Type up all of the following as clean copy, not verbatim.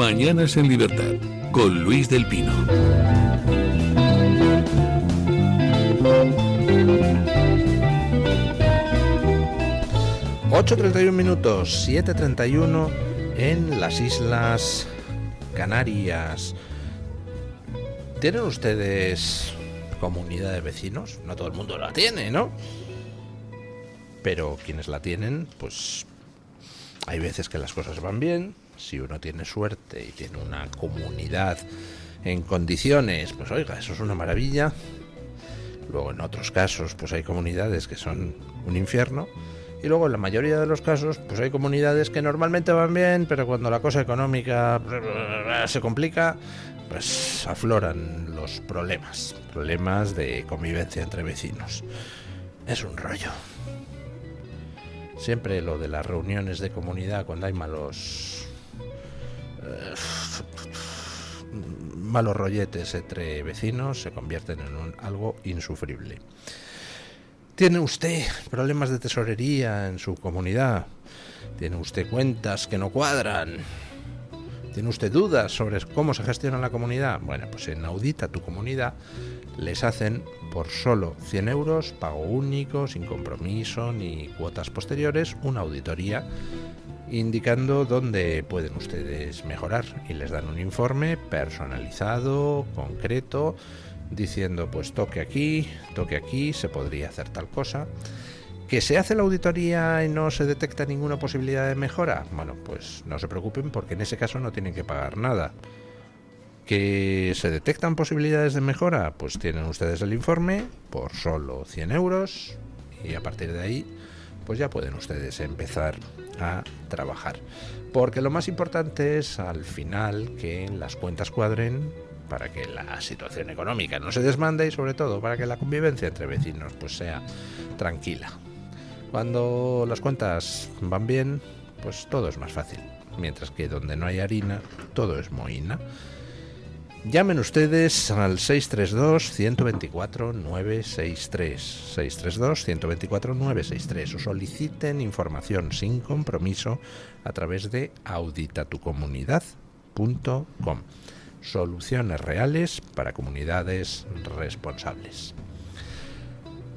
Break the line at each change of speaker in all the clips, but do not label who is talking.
Mañanas en Libertad, con Luis del Pino.
...8:31, 7:31 en las Islas Canarias. ¿Tienen ustedes comunidad de vecinos? No todo el mundo la tiene, ¿no? Pero quienes la tienen, pues hay veces que las cosas van bien. Si uno tiene suerte y tiene una comunidad en condiciones, pues oiga, eso es una maravilla. Luego en otros casos, pues hay comunidades que son un infierno. Y luego en la mayoría de los casos, pues hay comunidades que normalmente van bien, pero cuando la cosa económica se complica, pues afloran los problemas de convivencia entre vecinos. Es un rollo. Siempre lo de las reuniones de comunidad cuando hay malos rolletes entre vecinos se convierten en algo insufrible. ¿Tiene usted problemas de tesorería en su comunidad? ¿Tiene usted cuentas que no cuadran? ¿Tiene usted dudas sobre cómo se gestiona la comunidad? Bueno, pues en Audita tu Comunidad les hacen por solo 100 euros, pago único, sin compromiso ni cuotas posteriores, una auditoría indicando dónde pueden ustedes mejorar y les dan un informe personalizado, concreto, diciendo pues toque aquí, se podría hacer tal cosa. ¿Que se hace la auditoría y no se detecta ninguna posibilidad de mejora? Bueno, pues no se preocupen porque en ese caso no tienen que pagar nada. ¿Que se detectan posibilidades de mejora? Pues tienen ustedes el informe por solo 100 euros y a partir de ahí pues ya pueden ustedes empezar a trabajar. Porque lo más importante es al final que las cuentas cuadren para que la situación económica no se desmande y sobre todo para que la convivencia entre vecinos pues sea tranquila. Cuando las cuentas van bien, pues todo es más fácil, mientras que donde no hay harina, todo es mohina. Llamen ustedes al 632-124-963, 632-124-963 o soliciten información sin compromiso a través de auditatucomunidad.com. Soluciones reales para comunidades responsables.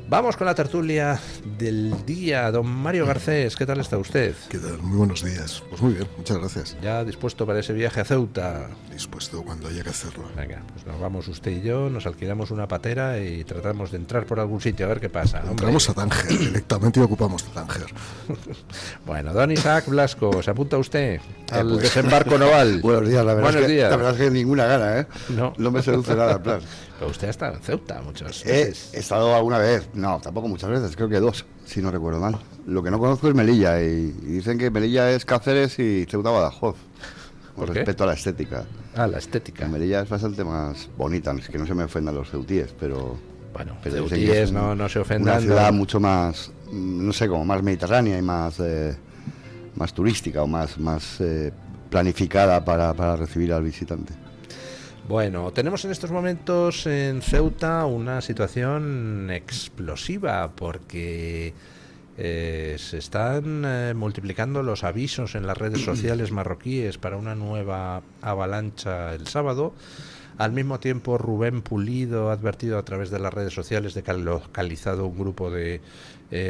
Vamos con la tertulia del día. Don Mario Garcés, ¿qué tal está usted?
¿Qué tal? Muy buenos días. Pues muy bien, muchas gracias.
¿Ya dispuesto para ese viaje a Ceuta?
Dispuesto cuando haya que hacerlo.
Venga, pues nos vamos usted y yo, nos alquilamos una patera y tratamos de entrar por algún sitio a ver qué pasa.
Entramos a Tánger, directamente y ocupamos Tánger.
Bueno, don Isaac Blasco, ¿se apunta usted al desembarco naval?
Buenos días, la verdad, la verdad es que ninguna gana, ¿eh?
No
me seduce nada el plan.
Pero usted ha estado en Ceuta muchas veces.
He estado alguna vez, no, tampoco muchas veces, creo que 2, si no recuerdo mal. Lo que no conozco es Melilla, y dicen que Melilla es Cáceres y Ceuta Badajoz, con respecto a la estética.
Ah, la estética.
Melilla es bastante más bonita, es que no se me ofendan los ceutíes, pero...
Bueno, ceutíes no se ofendan.
Una ciudad mucho más, no sé, como más mediterránea y más turística o más planificada para recibir al visitante.
Bueno, tenemos en estos momentos en Ceuta una situación explosiva porque se están multiplicando los avisos en las redes sociales marroquíes para una nueva avalancha el sábado. Al mismo tiempo, Rubén Pulido ha advertido a través de las redes sociales de que ha localizado un grupo de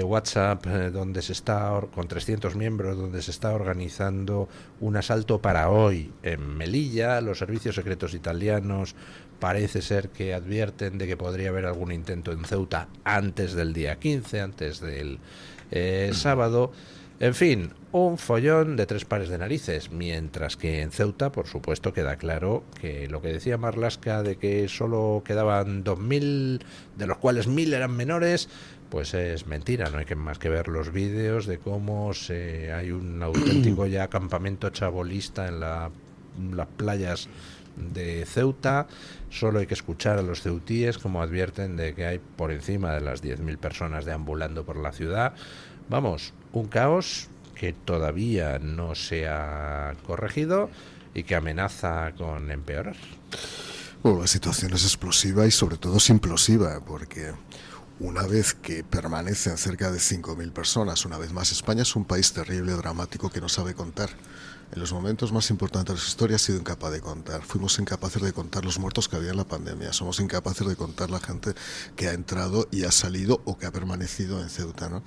WhatsApp donde se está con 300 miembros, donde se está organizando un asalto para hoy en Melilla. Los servicios secretos italianos parece ser que advierten de que podría haber algún intento en Ceuta antes del día 15, antes del sábado. En fin, un follón de 3 pares de narices, mientras que en Ceuta, por supuesto, queda claro que lo que decía Marlaska de que solo quedaban 2.000, de los cuales 1.000 eran menores, pues es mentira. No hay más que ver los vídeos de cómo hay un auténtico ya campamento chabolista en las playas de Ceuta. Solo hay que escuchar a los ceutíes como advierten de que hay por encima de las 10.000 personas deambulando por la ciudad. Vamos, un caos que todavía no se ha corregido y que amenaza con empeorar.
Bueno, la situación es explosiva y sobre todo es implosiva, porque una vez que permanecen cerca de 5.000 personas, una vez más, España es un país terrible, dramático, que no sabe contar. en los momentos más importantes de su historia ha sido incapaz de contar. Fuimos incapaces de contar los muertos que había en la pandemia. Somos incapaces de contar la gente que ha entrado y ha salido o que ha permanecido en Ceuta, ¿no?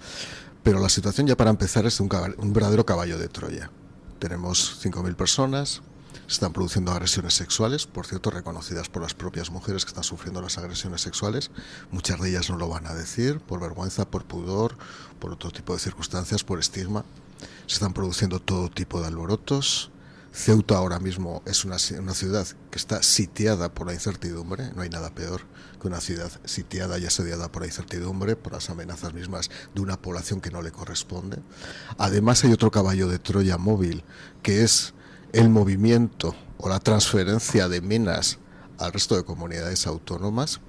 Pero la situación, ya para empezar, es un verdadero caballo de Troya. Tenemos 5.000 personas, se están produciendo agresiones sexuales, por cierto, reconocidas por las propias mujeres que están sufriendo las agresiones sexuales. Muchas de ellas no lo van a decir, por vergüenza, por pudor, por otro tipo de circunstancias, por estigma. Se están produciendo todo tipo de alborotos. Ceuta ahora mismo es una ciudad que está sitiada por la incertidumbre. No hay nada peor que una ciudad sitiada y asediada por la incertidumbre, por las amenazas mismas de una población que no le corresponde. Además hay otro caballo de Troya móvil, que es el movimiento o la transferencia de minas al resto de comunidades autónomas,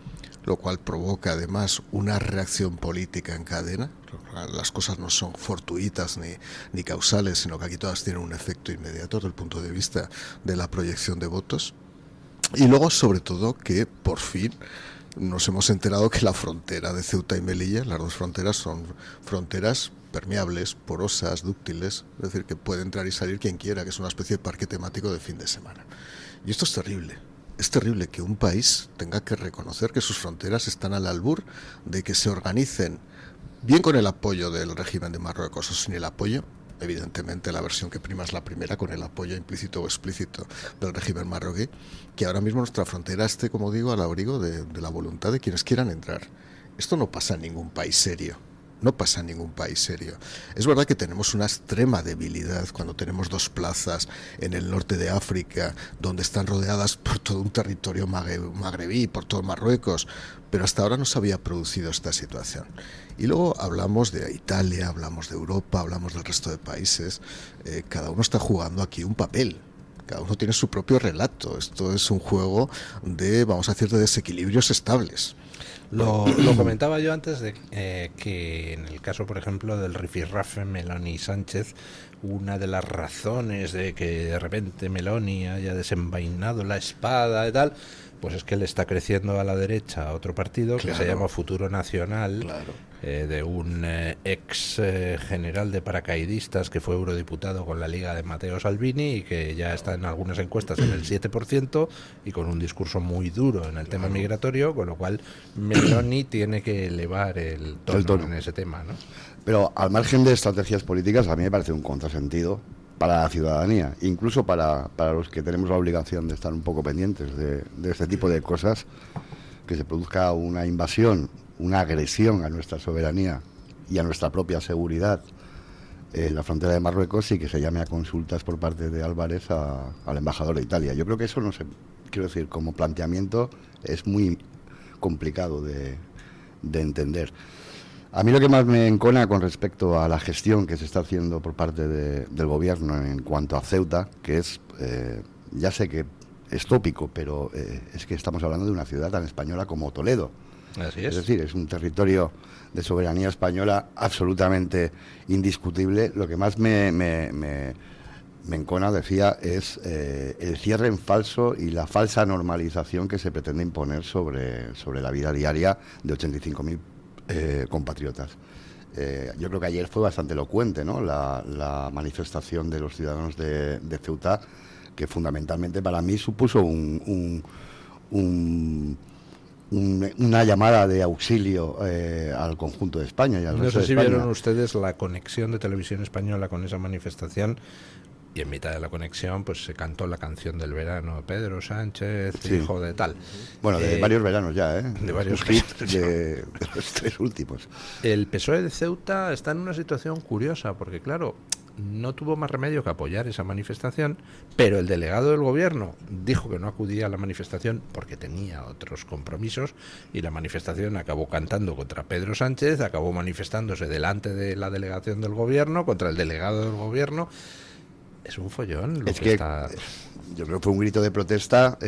lo cual provoca además una reacción política en cadena. Las cosas no son fortuitas ni causales, sino que aquí todas tienen un efecto inmediato desde el punto de vista de la proyección de votos. Y luego, sobre todo, que por fin nos hemos enterado que la frontera de Ceuta y Melilla, las dos fronteras, son fronteras permeables, porosas, dúctiles, es decir, que puede entrar y salir quien quiera, que es una especie de parque temático de fin de semana. Y esto es terrible. Es terrible que un país tenga que reconocer que sus fronteras están al albur de que se organicen, bien con el apoyo del régimen de Marruecos o sin el apoyo. Evidentemente la versión que prima es la primera, con el apoyo implícito o explícito del régimen marroquí, que ahora mismo nuestra frontera esté, como digo, al abrigo de la voluntad de quienes quieran entrar. Esto no pasa en ningún país serio. No pasa en ningún país serio. Es verdad que tenemos una extrema debilidad cuando tenemos dos plazas en el norte de África, donde están rodeadas por todo un territorio magrebí, por todo Marruecos, pero hasta ahora no se había producido esta situación. Y luego hablamos de Italia, hablamos de Europa, hablamos del resto de países. Cada uno está jugando aquí un papel. Cada uno tiene su propio relato. Esto es un juego de, vamos a decir, de desequilibrios estables.
Lo comentaba yo antes de que en el caso, por ejemplo, del rifirrafe Meloni-Sánchez, una de las razones de que de repente Meloni haya desenvainado la espada y tal, pues es que le está creciendo a la derecha otro partido que se llama Futuro Nacional, de un ex general de paracaidistas que fue eurodiputado con la Liga de Matteo Salvini y que ya está en algunas encuestas en el 7% y con un discurso muy duro en el tema migratorio, con lo cual Meloni tiene que elevar el tono en ese tema, ¿no?
Pero al margen de estrategias políticas, a mí me parece un contrasentido para la ciudadanía, incluso para los que tenemos la obligación de estar un poco pendientes de este tipo de cosas, que se produzca una invasión, una agresión a nuestra soberanía y a nuestra propia seguridad en la frontera de Marruecos y que se llame a consultas por parte de Álvarez al embajador de Italia. Yo creo que eso, no sé, quiero decir, como planteamiento es muy complicado de entender. A mí lo que más me encona con respecto a la gestión que se está haciendo por parte del gobierno en cuanto a Ceuta, que es, ya sé que es tópico, pero es que estamos hablando de una ciudad tan española como Toledo.
Así es.
Es decir, es un territorio de soberanía española absolutamente indiscutible. Lo que más me encona, decía, es el cierre en falso y la falsa normalización que se pretende imponer sobre la vida diaria de 85.000 compatriotas. Yo creo que ayer fue bastante elocuente, ¿no? La manifestación de los ciudadanos de Ceuta, que fundamentalmente para mí supuso una llamada de auxilio al conjunto de España y al resto de España.
No sé si vieron ustedes la conexión de Televisión Española con esa manifestación. Y en mitad de la conexión pues se cantó la canción del verano, Pedro Sánchez, sí, hijo de tal.
Bueno, de varios veranos ya, ¿eh?
De varios
hits de los tres últimos.
El PSOE de Ceuta está en una situación curiosa, porque claro, no tuvo más remedio que apoyar esa manifestación, pero el delegado del gobierno dijo que no acudía a la manifestación porque tenía otros compromisos, y la manifestación acabó cantando contra Pedro Sánchez, acabó manifestándose delante de la delegación del gobierno, contra el delegado del gobierno. Es un follón.
Es que yo creo que fue un grito de protesta,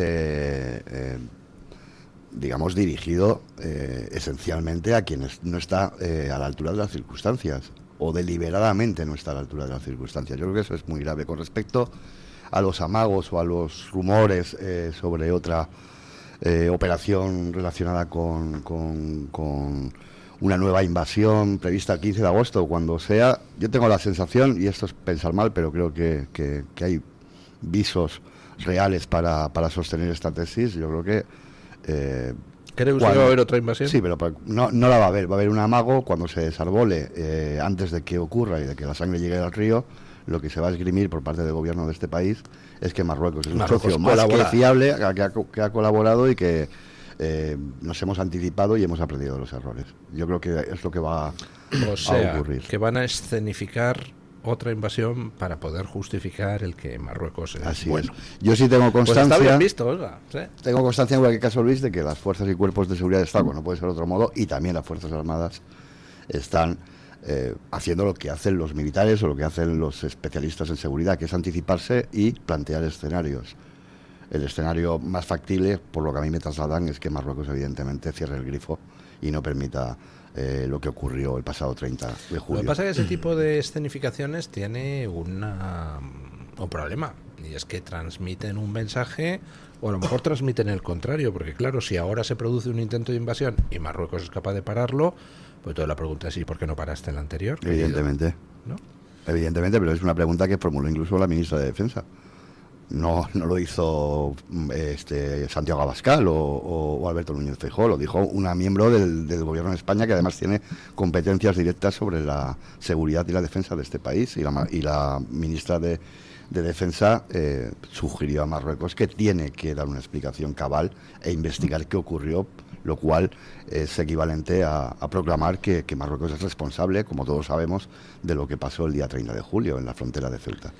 digamos, dirigido esencialmente a quienes no está a la altura de las circunstancias, o deliberadamente no está a la altura de las circunstancias. Yo creo que eso es muy grave. Con respecto a los amagos o a los rumores sobre otra operación relacionada con una nueva invasión prevista el 15 de agosto, cuando sea. Yo tengo la sensación, y esto es pensar mal, pero creo que hay visos reales para sostener esta tesis. Yo creo que...
¿Cree usted que va a haber otra invasión?
Sí, pero no la va a haber. Va a haber un amago cuando se desarbole, antes de que ocurra y de que la sangre llegue al río. Lo que se va a esgrimir por parte del gobierno de este país es que Marruecos es un socio más que fiable, que ha colaborado y que nos hemos anticipado y hemos aprendido de los errores. Yo creo que es lo que va a ocurrir.
Que van a escenificar otra invasión para poder justificar el que Marruecos es
Así
bueno.
Es. Yo sí tengo constancia.
Pues está bien visto, oiga. ¿Sí?
Tengo constancia, en cualquier caso, Luis, de que las fuerzas y cuerpos de seguridad de Estado, no puede ser de otro modo, y también las Fuerzas Armadas están haciendo lo que hacen los militares o lo que hacen los especialistas en seguridad, que es anticiparse y plantear escenarios. El escenario más factible, por lo que a mí me trasladan, es que Marruecos evidentemente cierre el grifo y no permita lo que ocurrió el pasado 30 de julio.
Lo que pasa es que ese tipo de escenificaciones tiene un problema, y es que transmiten un mensaje, o a lo mejor transmiten el contrario, porque claro, si ahora se produce un intento de invasión y Marruecos es capaz de pararlo, pues toda la pregunta es: ¿y por qué no paraste el anterior?
Evidentemente,
¿no?
Evidentemente, pero es una pregunta que formuló incluso la ministra de Defensa. No lo hizo Santiago Abascal o Alberto Núñez Feijóo, lo dijo una miembro del gobierno de España, que además tiene competencias directas sobre la seguridad y la defensa de este país, y la ministra de Defensa sugirió a Marruecos que tiene que dar una explicación cabal e investigar qué ocurrió, lo cual es equivalente a proclamar que Marruecos es responsable, como todos sabemos, de lo que pasó el día 30 de julio en la frontera de Ceuta.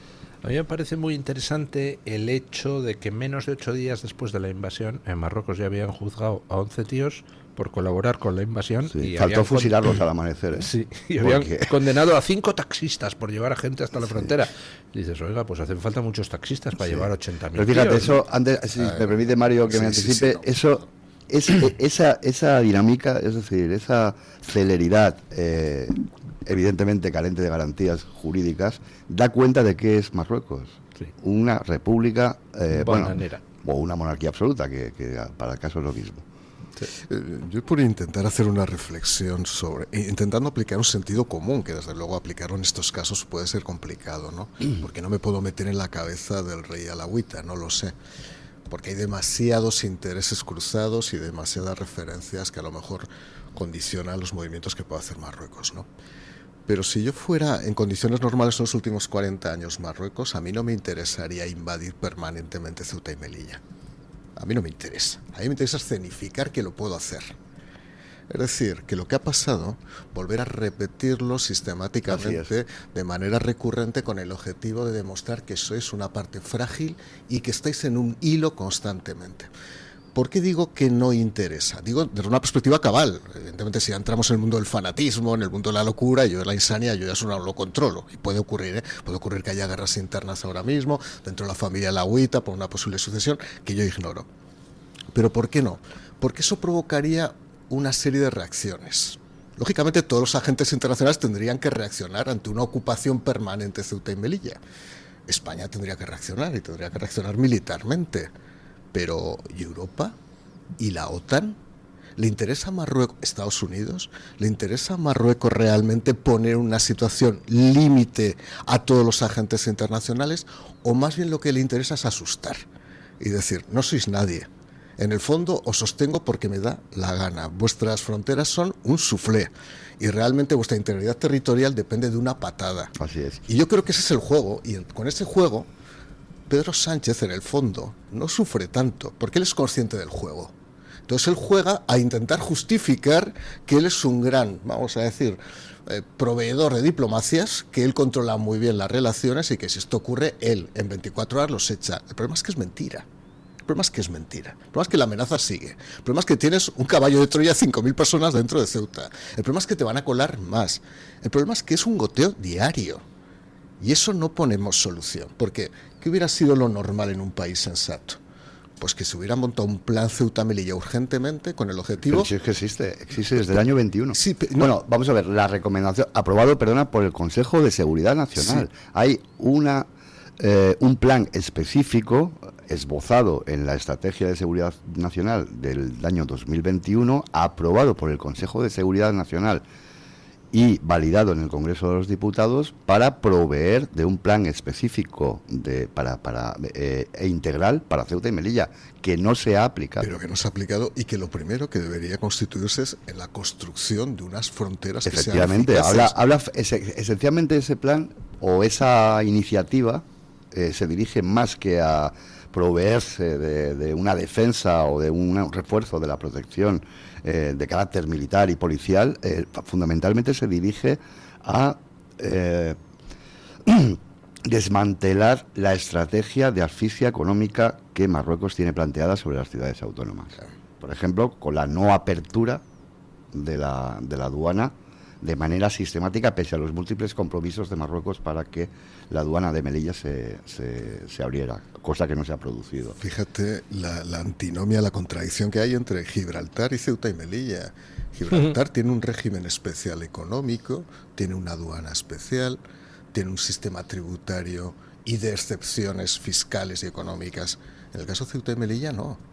A mí me parece muy interesante el hecho de que menos de 8 días después de la invasión, en Marruecos ya habían juzgado a 11 tíos por colaborar con la invasión.
Sí,
y
faltó fusilarlos al amanecer.
Sí, y habían condenado a 5 taxistas por llevar a gente hasta la frontera. Y dices, oiga, pues hacen falta muchos taxistas para llevar 80.000
Pero fíjate,
tíos,
eso, antes, si me permite, Mario, que me anticipe, eso... esa dinámica, es decir, esa celeridad, evidentemente carente de garantías jurídicas, da cuenta de qué es Marruecos.
Sí.
Una república,
bananera,
o una monarquía absoluta, que para el caso es lo mismo.
Sí.
Yo por intentar hacer una reflexión sobre, intentando aplicar un sentido común, que desde luego aplicarlo en estos casos puede ser complicado, ¿no? Porque no me puedo meter en la cabeza del rey alawita, no lo sé. Porque hay demasiados intereses cruzados y demasiadas referencias que a lo mejor condicionan los movimientos que puede hacer Marruecos, ¿no? Pero si yo fuera en condiciones normales en los últimos 40 años Marruecos, a mí no me interesaría invadir permanentemente Ceuta y Melilla. A mí no me interesa. A mí me interesa escenificar que lo puedo hacer. Es decir, que lo que ha pasado, volver a repetirlo sistemáticamente de manera recurrente, con el objetivo de demostrar que sois una parte frágil y que estáis en un hilo constantemente. ¿Por qué digo que no interesa? Digo desde una perspectiva cabal. Evidentemente, si ya entramos en el mundo del fanatismo, en el mundo de la locura, yo de la insania, yo ya eso no lo controlo. Y puede ocurrir, puede ocurrir que haya guerras internas ahora mismo, dentro de la familia alawita, por una posible sucesión, que yo ignoro. ¿Pero por qué no? Porque eso provocaría una serie de reacciones. Lógicamente, todos los agentes internacionales tendrían que reaccionar ante una ocupación permanente de Ceuta y Melilla. España tendría que reaccionar, y tendría que reaccionar militarmente. Pero ¿y Europa? ¿Y la OTAN? ¿Le interesa a Marruecos, Estados Unidos? ¿Le interesa a Marruecos realmente poner una situación límite a todos los agentes internacionales? ¿O más bien lo que le interesa es asustar y decir, no sois nadie? En el fondo os sostengo porque me da la gana. Vuestras fronteras son un suflé y realmente vuestra integridad territorial depende de una patada.
Así es.
Y yo creo que ese es el juego, y con ese juego Pedro Sánchez, en el fondo, no sufre tanto, porque él es consciente del juego. Entonces él juega a intentar justificar que él es un gran, vamos a decir, proveedor de diplomacias, que él controla muy bien las relaciones y que si esto ocurre, él en 24 horas los echa. El problema es que es mentira. El problema es que es mentira. El problema es que la amenaza sigue. El problema es que tienes un caballo de Troya, 5.000 personas dentro de Ceuta. El problema es que te van a colar más. El problema es que es un goteo diario. Y eso no ponemos solución. Porque ¿qué hubiera sido lo normal en un país sensato? Pues que se hubiera montado un plan Ceuta-Melilla urgentemente con el objetivo...
Pero si es que existe desde el año 21.
Sí, no.
Bueno, vamos a ver, la recomendación, aprobado, por el Consejo de Seguridad Nacional. Sí. Hay un plan específico esbozado en la Estrategia de Seguridad Nacional del año 2021, aprobado por el Consejo de Seguridad Nacional y validado en el Congreso de los Diputados, para proveer de un plan específico e integral para Ceuta y Melilla, que no se ha aplicado.
Pero que no se ha aplicado, y que lo primero que debería constituirse es en la construcción de unas fronteras que sean
efectivamente,
eficaces.
esencialmente ese plan o esa iniciativa se dirige más que a proveerse de una defensa o de un refuerzo de la protección de carácter militar y policial, fundamentalmente se dirige a desmantelar la estrategia de asfixia económica que Marruecos tiene planteada sobre las ciudades autónomas. Por ejemplo, con la no apertura de la aduana de manera sistemática, pese a los múltiples compromisos de Marruecos para que la aduana de Melilla se abriera, cosa que no se ha producido.
Fíjate la antinomia, la contradicción que hay entre Gibraltar y Ceuta y Melilla. Gibraltar tiene un régimen especial económico, tiene una aduana especial, tiene un sistema tributario y de excepciones fiscales y económicas. En el caso de Ceuta y Melilla, no.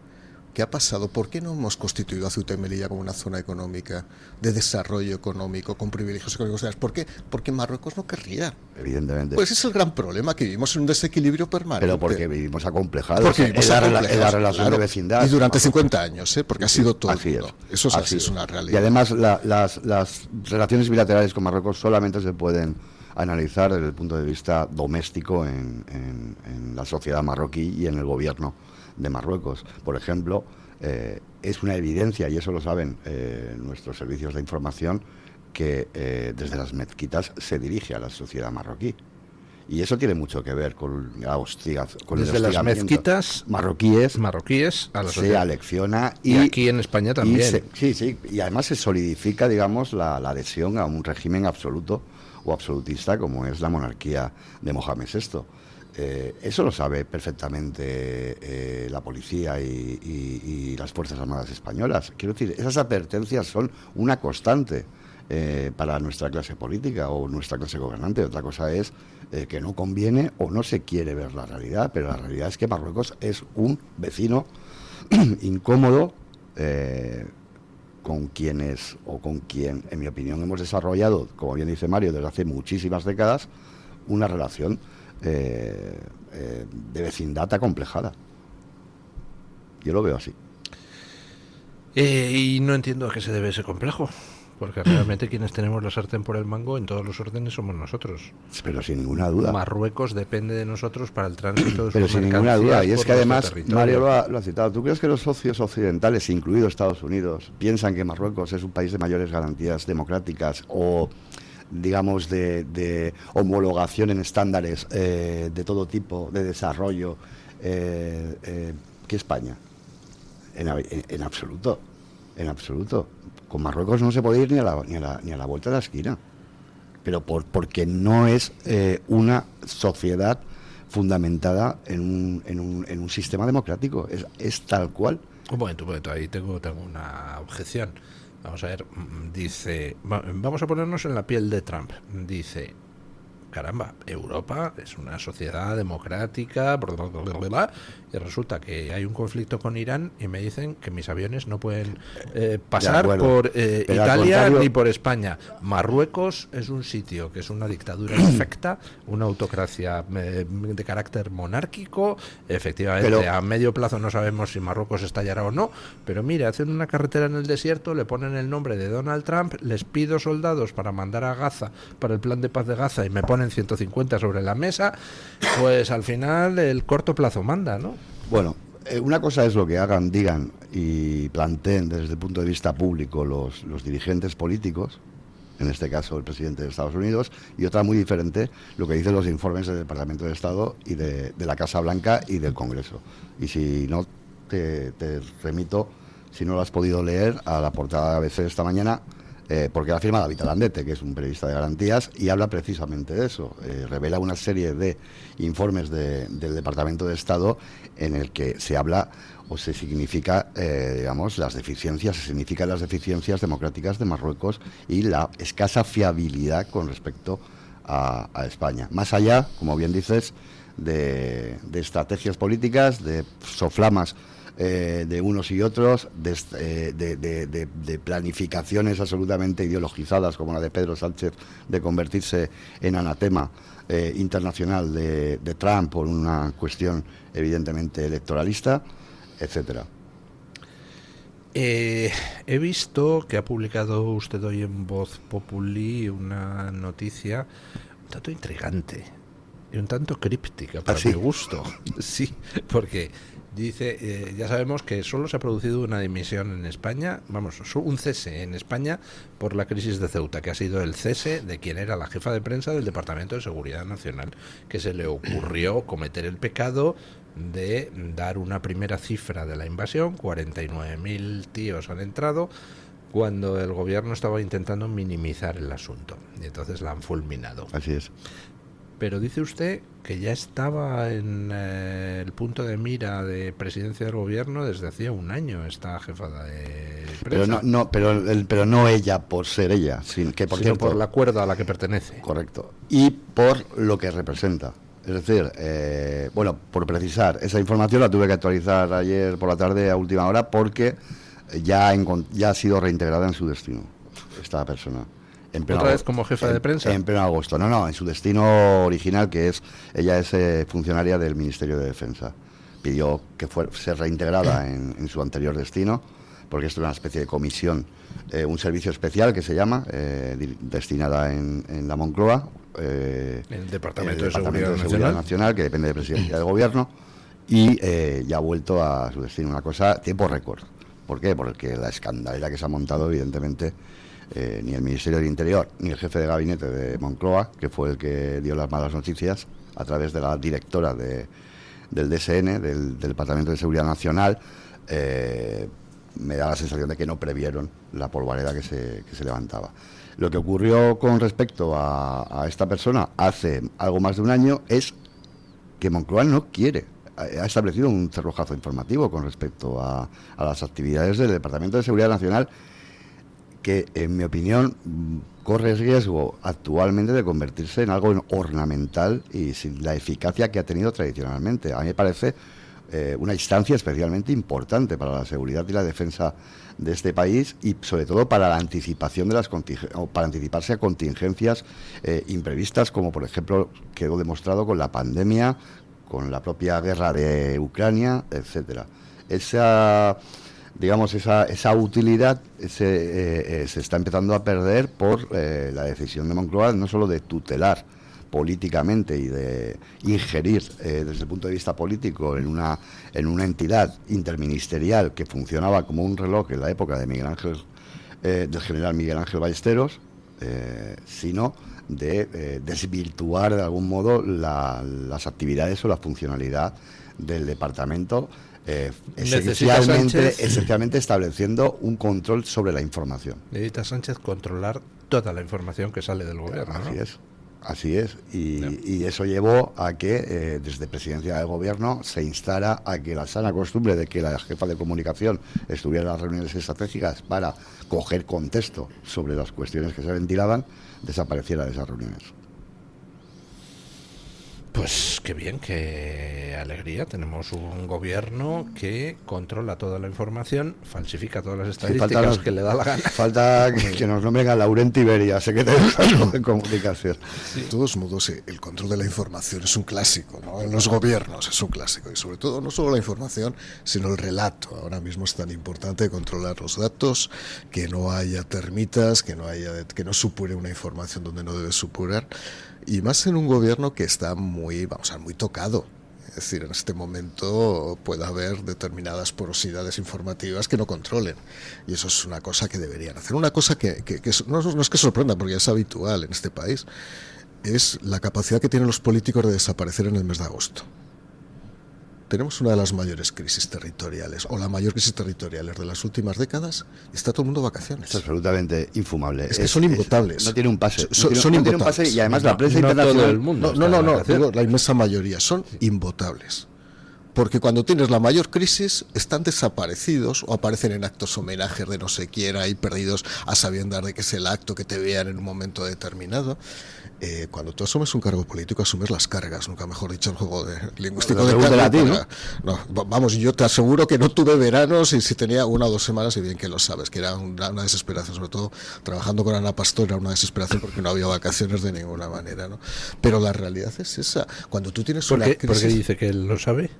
¿Qué ha pasado? ¿Por qué no hemos constituido a Ceuta y Melilla como una zona económica de desarrollo económico, con privilegios económicos? ¿Por qué? Porque Marruecos no querría.
Evidentemente.
Pues es el gran problema, que vivimos en un desequilibrio permanente.
Pero porque vivimos acomplejados.
Porque vivimos
en la
acomplejados,
relación
claro.
de vecindad.
Y durante 50 años, porque ha sido todo.
Así es.
Eso es así, es una realidad.
Y además las relaciones bilaterales con Marruecos solamente se pueden analizar desde el punto de vista doméstico en la sociedad marroquí y en el gobierno de Marruecos. Por ejemplo, es una evidencia, y eso lo saben nuestros servicios de información, que desde las mezquitas se dirige a la sociedad marroquí. Y eso tiene mucho que ver con la
desde las mezquitas
marroquíes
a la
se
sociedad.
alecciona
y aquí en España también.
Y además se solidifica, digamos, la adhesión a un régimen absoluto o absolutista como es la monarquía de Mohamed VI. Eso lo sabe perfectamente la policía y las Fuerzas Armadas españolas. Quiero decir, esas advertencias son una constante para nuestra clase política o nuestra clase gobernante. Otra cosa es que no conviene o no se quiere ver la realidad, pero la realidad es que Marruecos es un vecino incómodo con quien, en mi opinión, hemos desarrollado, como bien dice Mario, desde hace muchísimas décadas, una relación de vecindad acomplejada. Yo lo veo así.
Y no entiendo a qué se debe ese complejo, porque realmente quienes tenemos la sartén por el mango en todos los órdenes somos nosotros.
Pero sin ninguna duda.
Marruecos depende de nosotros para el tránsito de sus
Pero sin ninguna duda. Y es que además, Mario lo ha citado, ¿tú crees que los socios occidentales, incluido Estados Unidos, piensan que Marruecos es un país de mayores garantías democráticas o, digamos, de homologación en estándares de todo tipo, de desarrollo, que España? En absoluto. En absoluto. Con Marruecos no se puede ir ni a la vuelta de la esquina. Pero porque no es una sociedad fundamentada en un sistema democrático. Es tal cual.
Un momento. Ahí tengo una objeción. Vamos a ver, dice, vamos a ponernos en la piel de Trump. Dice, caramba, Europa es una sociedad democrática, bla, bla, bla, bla, y resulta que hay un conflicto con Irán y me dicen que mis aviones no pueden pasar por Italia ni por España. Marruecos es un sitio que es una dictadura perfecta, una autocracia de carácter monárquico. Efectivamente, a medio plazo no sabemos si Marruecos estallará o no, pero mire, hacen una carretera en el desierto, le ponen el nombre de Donald Trump, les pido soldados para mandar a Gaza, para el plan de paz de Gaza, y me ponen 150 sobre la mesa, pues al final el corto plazo manda, ¿no?
Bueno, una cosa es lo que hagan, digan y planteen desde el punto de vista público los dirigentes políticos, en este caso el presidente de Estados Unidos, y otra muy diferente lo que dicen los informes del Departamento de Estado y de la Casa Blanca y del Congreso. Y si no, te remito, si no lo has podido leer, a la portada de ABC esta mañana, porque la firma David Alandete, que es un periodista de garantías, y habla precisamente de eso. Revela una serie de informes del Departamento de Estado en el que se habla o se significa, digamos, se significan las deficiencias democráticas de Marruecos y la escasa fiabilidad con respecto a España. Más allá, como bien dices, de estrategias políticas, de soflamas de unos y otros, de planificaciones absolutamente ideologizadas como la de Pedro Sánchez de convertirse en anatema internacional de Trump por una cuestión evidentemente electoralista, etcétera.
He visto que ha publicado usted hoy en Voz Populi una noticia un tanto intrigante y un tanto críptica para mi gusto. Sí, porque dice, ya sabemos que solo se ha producido una dimisión en España, un cese en España por la crisis de Ceuta, que ha sido el cese de quien era la jefa de prensa del Departamento de Seguridad Nacional, que se le ocurrió cometer el pecado de dar una primera cifra de la invasión. 49.000 tíos han entrado, cuando el gobierno estaba intentando minimizar el asunto, y entonces la han fulminado.
Así es.
Pero dice usted que ya estaba en el punto de mira de presidencia del gobierno desde hacía un año esta jefa de prensa.
Pero no ella por ser ella, sino
por la cuerda a la que pertenece.
Correcto. Y por lo que representa. Es decir, por precisar, esa información la tuve que actualizar ayer por la tarde a última hora porque ya ha sido reintegrada en su destino esta persona.
¿Otra vez como jefa de prensa?
En pleno agosto. No, en su destino original, ella es funcionaria del Ministerio de Defensa. Pidió que ser reintegrada en su anterior destino, porque esto es una especie de comisión, un servicio especial que se llama, destinada en la Moncloa,
el Departamento de
Seguridad Nacional, que depende de Presidencia del Gobierno, y ya ha vuelto a su destino. Una cosa, tiempo récord. ¿Por qué? Porque la escandalera que se ha montado, evidentemente, ni el Ministerio del Interior ni el jefe de gabinete de Moncloa, que fue el que dio las malas noticias a través de la directora del DSN, del Departamento de Seguridad Nacional, me da la sensación de que no previeron la polvareda que se levantaba. Lo que ocurrió con respecto a esta persona hace algo más de un año es que Moncloa no quiere, ha establecido un cerrojazo informativo con respecto a las actividades del Departamento de Seguridad Nacional, que en mi opinión corre riesgo actualmente de convertirse en algo ornamental y sin la eficacia que ha tenido tradicionalmente. A mí me parece una instancia especialmente importante para la seguridad y la defensa de este país, y sobre todo para la anticipación de para anticiparse a contingencias imprevistas, como por ejemplo quedó demostrado con la pandemia, con la propia guerra de Ucrania, etcétera. Esa utilidad se está empezando a perder por la decisión de Moncloa no solo de tutelar políticamente y de ingerir desde el punto de vista político en una entidad interministerial que funcionaba como un reloj en la época de del general Miguel Ángel Ballesteros, sino de desvirtuar de algún modo las actividades o la funcionalidad del departamento, esencialmente estableciendo un control sobre la información.
Necesita Sánchez controlar toda la información que sale del gobierno, ¿no?
Así es, y eso llevó a que desde Presidencia del Gobierno se instara a que la sana costumbre de que la jefa de comunicación estuviera en las reuniones estratégicas para coger contexto sobre las cuestiones que se ventilaban, desapareciera de esas reuniones.
Pues qué bien, qué alegría. Tenemos un gobierno que controla toda la información, falsifica todas las estadísticas que le da la gana.
Falta que nos nombren a Laurenti Beria, secretario de Comunicación.
Sí. De todos modos, el control de la información es un clásico, ¿no? En los gobiernos es un clásico, y sobre todo no solo la información, sino el relato. Ahora mismo es tan importante controlar los datos, que no haya termitas, que no supure una información donde no debe supurar. Y más en un gobierno que está muy tocado. Es decir, en este momento puede haber determinadas porosidades informativas que no controlen. Y eso es una cosa que deberían hacer. Una cosa que no es que sorprenda, porque es habitual en este país, es la capacidad que tienen los políticos de desaparecer en el mes de agosto. Tenemos una de las mayores crisis territoriales, o la mayor crisis territorial de las últimas décadas, y está todo el mundo de vacaciones.
Es absolutamente infumable.
Es que son imvotables.
No tiene un pase.
Son
no
imvotables.
Tiene un pase, y además la prensa internacional...
Todo el mundo
digo, la inmensa mayoría son imvotables. Porque cuando tienes la mayor crisis están desaparecidos o aparecen en actos homenajes de no sé quién ahí perdidos a sabiendas de que es el acto que te vean en un momento determinado. Cuando tú asumes un cargo político asumes las cargas, nunca mejor dicho el juego lingüístico de carga. No, vamos, yo te aseguro que no tuve veranos y si tenía 1 o 2 semanas, y bien que lo sabes, que era una desesperación, sobre todo trabajando con Ana Pastor era una desesperación porque no había vacaciones de ninguna manera, ¿no? Pero la realidad es esa. Cuando tú tienes una crisis...
¿Por qué dice que él lo sabe?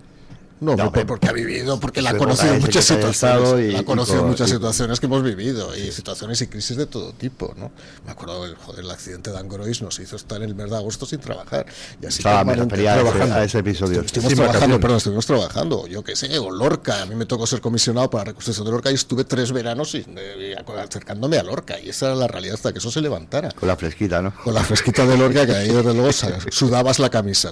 No, porque ha vivido, porque la ha conocido en muchas situaciones, la ha conocido en muchas situaciones que hemos vivido, y situaciones y crisis de todo tipo, ¿no? Me acuerdo el accidente de Angrois nos hizo estar en el mes de agosto sin trabajar, y así
me refería a ese episodio.
Estuvimos trabajando, yo qué sé, o Lorca, a mí me tocó ser comisionado para la reconstrucción de Lorca y estuve 3 veranos acercándome a Lorca, y esa era la realidad hasta que eso se levantara.
Con la fresquita, ¿no?
Con la fresquita de Lorca, que ahí desde luego sudabas la camisa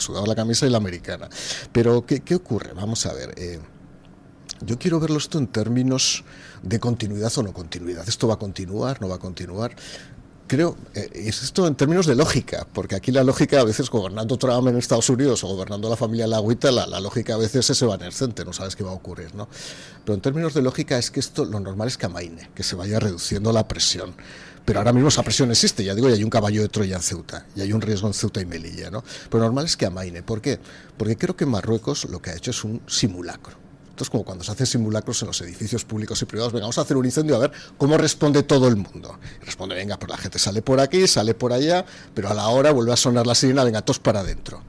y la americana. Pero, ¿qué ocurre? Vamos a ver, yo quiero verlo esto en términos de continuidad o no continuidad. ¿Esto va a continuar? ¿No va a continuar? Creo, es esto en términos de lógica, porque aquí la lógica a veces, gobernando Trump en Estados Unidos o gobernando la familia Lagüita, la lógica a veces es evanescente, no sabes qué va a ocurrir, ¿no? Pero en términos de lógica es que esto, lo normal es que amaine, que se vaya reduciendo la presión. Pero ahora mismo esa presión existe, ya digo, y hay un caballo de Troya en Ceuta, y hay un riesgo en Ceuta y Melilla, ¿no? Pero normal es que amaine. ¿Por qué? Porque creo que Marruecos lo que ha hecho es un simulacro. Entonces, como cuando se hacen simulacros en los edificios públicos y privados, venga, vamos a hacer un incendio a ver cómo responde todo el mundo. Y responde, venga, pues la gente sale por aquí, sale por allá, pero a la hora vuelve a sonar la sirena, venga, todos para adentro.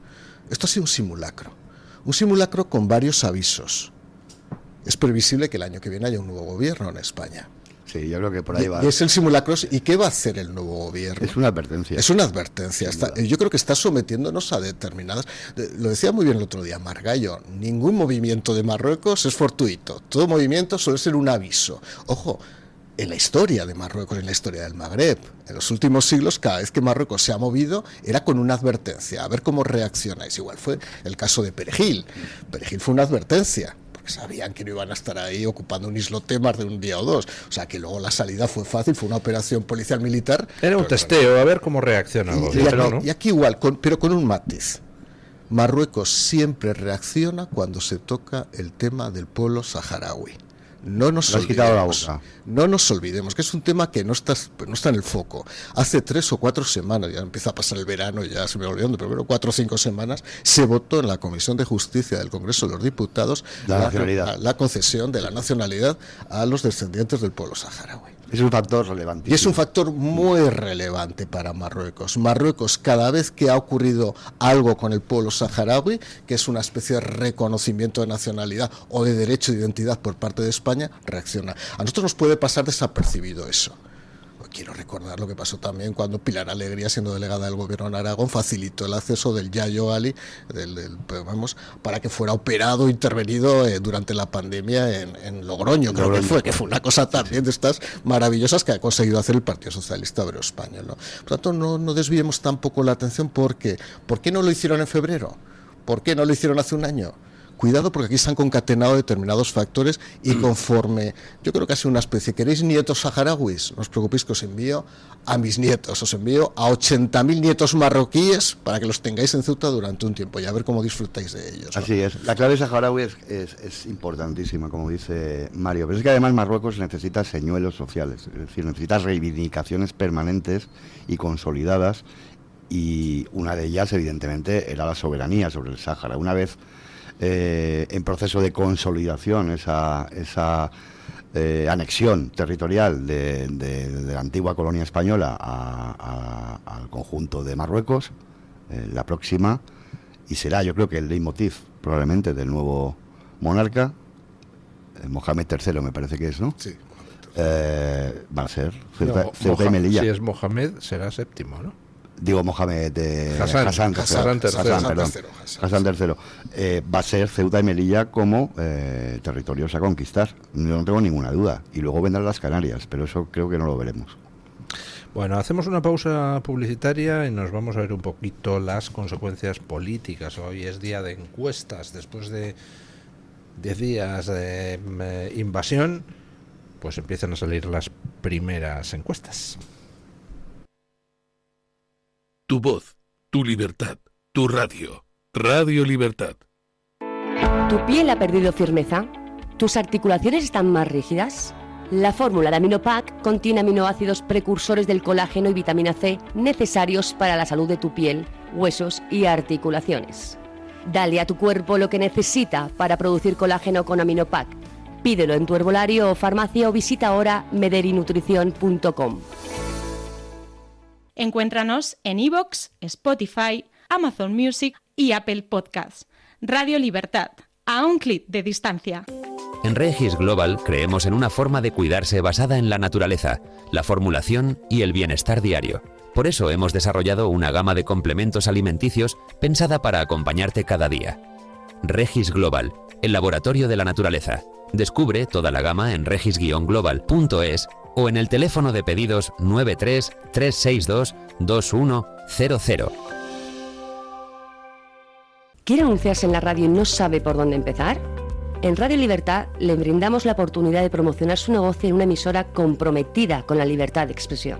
Esto ha sido un simulacro con varios avisos. Es previsible que el año que viene haya un nuevo gobierno en España.
Sí, yo creo que por ahí va.
Y es el simulacro. ¿Y qué va a hacer el nuevo gobierno?
Es una advertencia.
Es una advertencia. Yo creo que está sometiéndonos a determinadas... Lo decía muy bien el otro día Margallo, ningún movimiento de Marruecos es fortuito. Todo movimiento suele ser un aviso. Ojo, en la historia de Marruecos, en la historia del Magreb, en los últimos siglos, cada vez que Marruecos se ha movido, era con una advertencia, a ver cómo reaccionáis. Igual fue el caso de Perejil. Perejil fue una advertencia. Sabían que no iban a estar ahí ocupando un islote más de un día o 2. O sea que luego la salida fue fácil, fue una operación policial militar.
Era un testeo, a ver cómo reacciona el gobierno, ¿no?
Y aquí igual, pero con un matiz. Marruecos siempre reacciona cuando se toca el tema del pueblo saharaui. No nos olvidemos que es un tema que no está en el foco. Hace 3 o 4 semanas, ya empieza a pasar el verano, ya se me va olvidando, pero 4 o 5 semanas, se votó en la Comisión de Justicia del Congreso de los Diputados la concesión de la nacionalidad a los descendientes del pueblo saharaui.
Es un factor relevante.
Y es un factor muy relevante para Marruecos. Marruecos, cada vez que ha ocurrido algo con el pueblo saharaui, que es una especie de reconocimiento de nacionalidad o de derecho de identidad por parte de España, reacciona. A nosotros nos puede pasar desapercibido eso. Quiero recordar lo que pasó también cuando Pilar Alegría, siendo delegada del gobierno en Aragón, facilitó el acceso del Yayo Ali, para que fuera operado, intervenido durante la pandemia en Logroño, que fue una cosa también de estas maravillosas que ha conseguido hacer el Partido Socialista Obrero Español, ¿no? Por tanto, no desviemos tampoco la atención porque ¿por qué no lo hicieron en febrero? ¿Por qué no lo hicieron hace un año? Cuidado, porque aquí se han concatenado determinados factores y conforme, yo creo que ha sido una especie, ¿queréis nietos saharauis? No os preocupéis que os envío a mis nietos, os envío a 80.000 nietos marroquíes para que los tengáis en Ceuta durante un tiempo y a ver cómo disfrutáis de ellos, ¿no?
Así es, la clave saharaui es importantísima, como dice Mario, pero es que además Marruecos necesita señuelos sociales, es decir, necesita reivindicaciones permanentes y consolidadas, y una de ellas evidentemente era la soberanía sobre el Sáhara. Una vez en proceso de consolidación esa anexión territorial de la antigua colonia española al conjunto de Marruecos, la próxima, y será, yo creo que el leitmotiv probablemente del nuevo monarca, Mohamed III me parece que es, ¿no?
Sí.
Va a ser Ceuta y Melilla.
Si es Mohamed, será séptimo, ¿no?
Digo Mohamed
Hassan
III. Va a ser Ceuta y Melilla como territorios a conquistar, no tengo ninguna duda, y luego vendrán las Canarias, pero eso creo que no lo veremos.
Bueno, hacemos una pausa publicitaria y nos vamos a ver un poquito las consecuencias políticas. Hoy es día de encuestas, después de 10 días de invasión, pues empiezan a salir las primeras encuestas.
Tu voz, tu libertad, tu radio. Radio Libertad.
¿Tu piel ha perdido firmeza? ¿Tus articulaciones están más rígidas? La fórmula de AminoPack contiene aminoácidos precursores del colágeno y vitamina C necesarios para la salud de tu piel, huesos y articulaciones. Dale a tu cuerpo lo que necesita para producir colágeno con AminoPack. Pídelo en tu herbolario o farmacia o visita ahora mederinutrición.com.
Encuéntranos en iVoox, Spotify, Amazon Music y Apple Podcasts. Radio Libertad, a un clic de distancia.
En Regis Global creemos en una forma de cuidarse basada en la naturaleza, la formulación y el bienestar diario. Por eso hemos desarrollado una gama de complementos alimenticios pensada para acompañarte cada día. Regis Global, el laboratorio de la naturaleza. Descubre toda la gama en regis-global.es o en el teléfono de pedidos 93 362 2100.
¿Quiere anunciarse en la radio y no sabe por dónde empezar? En Radio Libertad le brindamos la oportunidad de promocionar su negocio en una emisora comprometida con la libertad de expresión.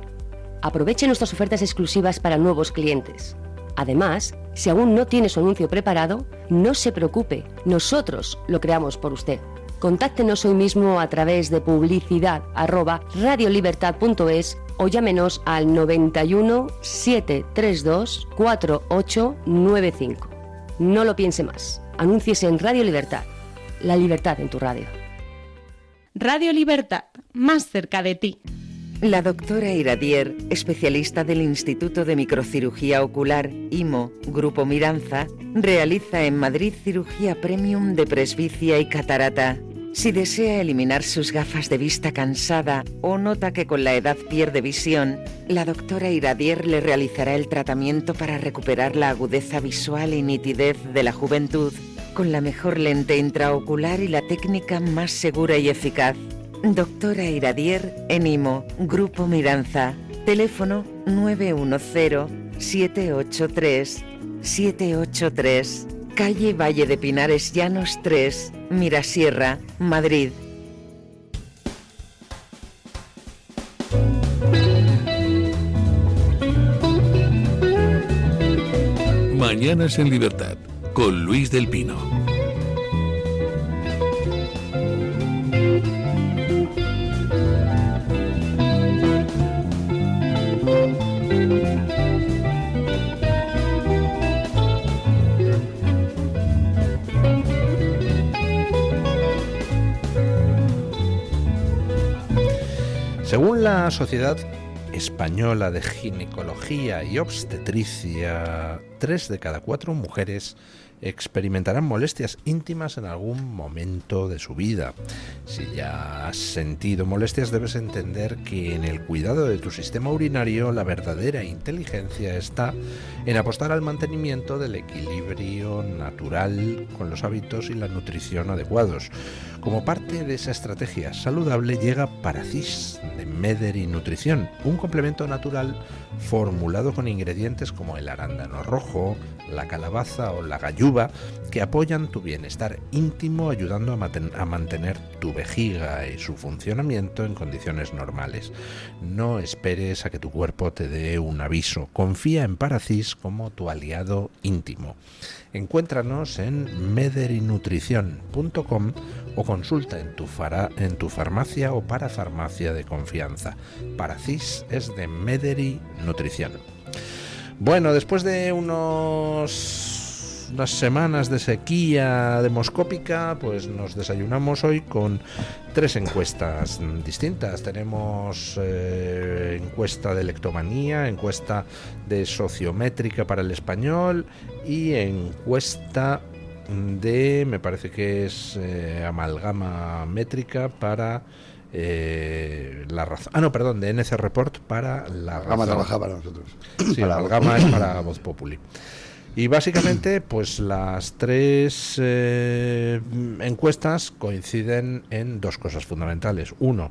Aproveche nuestras ofertas exclusivas para nuevos clientes. Además, si aún no tiene su anuncio preparado, no se preocupe, nosotros lo creamos por usted. Contáctenos hoy mismo a través de publicidad@radiolibertad.es o llámenos al 91 732 4895. No lo piense más. Anúnciese en Radio Libertad. La libertad en tu radio.
Radio Libertad, más cerca de ti.
La doctora Iradier, especialista del Instituto de Microcirugía Ocular, IMO, Grupo Miranza, realiza en Madrid cirugía premium de presbicia y catarata. Si desea eliminar sus gafas de vista cansada o nota que con la edad pierde visión, la doctora Iradier le realizará el tratamiento para recuperar la agudeza visual y nitidez de la juventud con la mejor lente intraocular y la técnica más segura y eficaz. Doctora Iradier en IMO, Grupo Miranza. Teléfono 910-783-783. Calle Valle de Pinares Llanos 3, Mirasierra, Madrid.
Mañanas en Libertad, con Luis del Pino.
Según la Sociedad Española de Ginecología y Obstetricia, 3 de cada 4 mujeres experimentarán molestias íntimas en algún momento de su vida. Si ya has sentido molestias, debes entender que en el cuidado de tu sistema urinario la verdadera inteligencia está en apostar al mantenimiento del equilibrio natural con los hábitos y la nutrición adecuados. Como parte de esa estrategia saludable llega Paracis de Mederi Nutrición, un complemento natural formulado con ingredientes como el arándano rojo, la calabaza o la galluva, que apoyan tu bienestar íntimo, ayudando a mantener tu vejiga y su funcionamiento en condiciones normales. No esperes a que tu cuerpo te dé un aviso. Confía en Paracis como tu aliado íntimo. Encuéntranos en mederinutrición.com o consulta en tu farmacia o parafarmacia de confianza. Paracis es de Mederi Nutrición. Bueno, después de unas semanas de sequía demoscópica, pues nos desayunamos hoy con 3 encuestas distintas. Tenemos encuesta de leptomanía, encuesta de sociométrica para el español y encuesta de, me parece que es amalgama métrica para la razón. De NC Report para la razón.
Amalgama trabaja para nosotros.
Sí, la amalgama es para Voz Populi. Y básicamente, pues las 3 encuestas coinciden en 2 cosas fundamentales. Uno,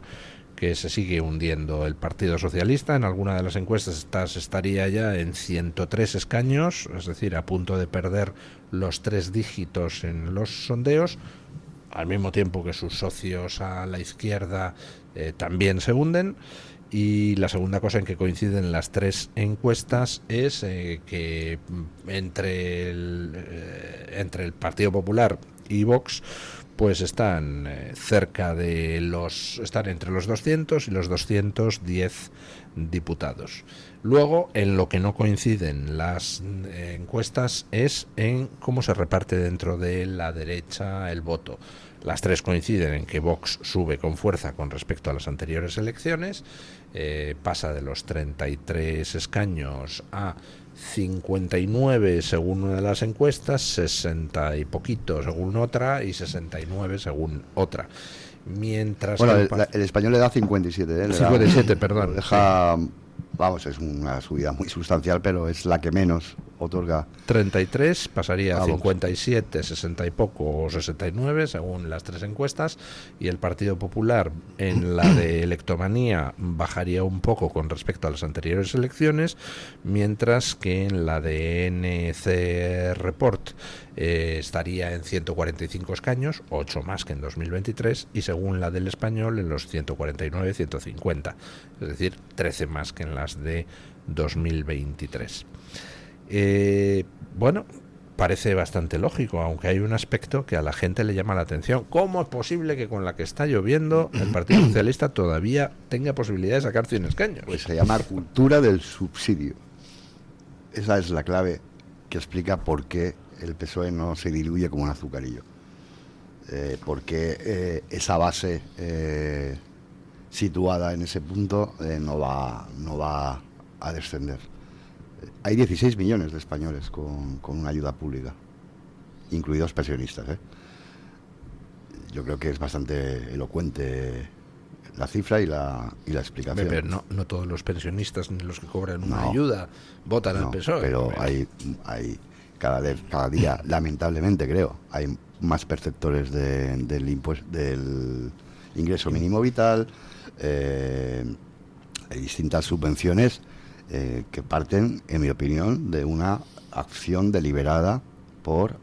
que se sigue hundiendo el Partido Socialista. En alguna de las encuestas estaría ya en 103 escaños, es decir, a punto de perder los 3 dígitos en los sondeos, al mismo tiempo que sus socios a la izquierda también se hunden. Y la segunda cosa en que coinciden las 3 encuestas es que entre el Partido Popular y Vox, pues están están entre los 200 y los 210 diputados. Luego, en lo que no coinciden las encuestas es en cómo se reparte dentro de la derecha el voto. Las tres coinciden en que Vox sube con fuerza con respecto a las anteriores elecciones, pasa de los 33 escaños a 59 según una de las encuestas, 60 y poquito según otra y 69 según otra. Mientras
el Español le da 57,
57, perdón.
Deja, vamos, es una subida muy sustancial, pero es la que menos otorga.
33 pasaría a
Vox.
57, 60 y poco o 69 según las tres encuestas, y el Partido Popular en la de electomanía bajaría un poco con respecto a las anteriores elecciones, mientras que en la de NC Report estaría en 145 escaños, 8 más que en 2023, y según la del Español en los 149, 150, es decir, 13 más que en las de 2023. Bueno, parece bastante lógico, aunque hay un aspecto que a la gente le llama la atención. ¿Cómo es posible que con la que está lloviendo el Partido Socialista todavía tenga posibilidad de sacar 100 escaños?
Pues se llama cultura del subsidio. Esa es la clave que explica por qué el PSOE no se diluye como un azucarillo. Porque esa base situada en ese punto no va a descender. Hay 16 millones de españoles con una ayuda pública, incluidos pensionistas. Yo creo que es bastante elocuente la cifra y la explicación.
Pero no todos los pensionistas ni los que cobran una ayuda votan al PSOE.
Pero hay cada día, lamentablemente creo, hay más perceptores del ingreso mínimo vital, hay distintas subvenciones que parten, en mi opinión, de una acción deliberada por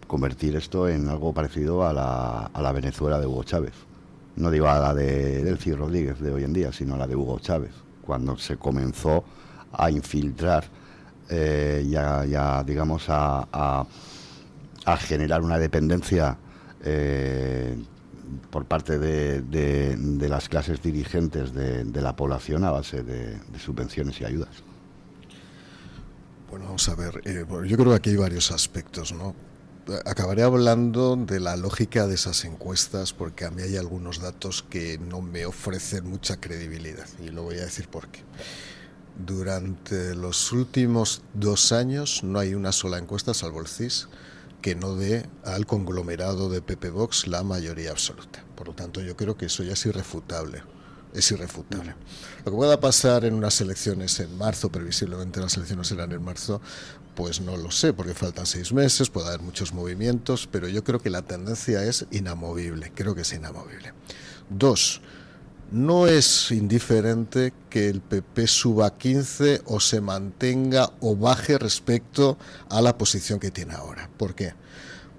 convertir esto en algo parecido a la Venezuela de Hugo Chávez. No digo a la de Delcy Rodríguez de hoy en día, sino a la de Hugo Chávez, cuando se comenzó a infiltrar, digamos, a generar una dependencia por parte de las clases dirigentes de la población a base de subvenciones y ayudas.
Bueno, vamos a ver, yo creo que aquí hay varios aspectos, ¿no? Acabaré hablando de la lógica de esas encuestas porque a mí hay algunos datos que no me ofrecen mucha credibilidad y lo voy a decir por qué. Durante los últimos 2 años no hay una sola encuesta, salvo el CIS, que no dé al conglomerado de PP Vox la mayoría absoluta. Por lo tanto, yo creo que eso ya es irrefutable. Es irrefutable. Lo que pueda pasar en unas elecciones en marzo, previsiblemente las elecciones serán en marzo, pues no lo sé, porque faltan 6 meses, puede haber muchos movimientos, pero yo creo que la tendencia es inamovible, creo que es inamovible. 2, no es indiferente que el PP suba 15 o se mantenga o baje respecto a la posición que tiene ahora. ¿Por qué?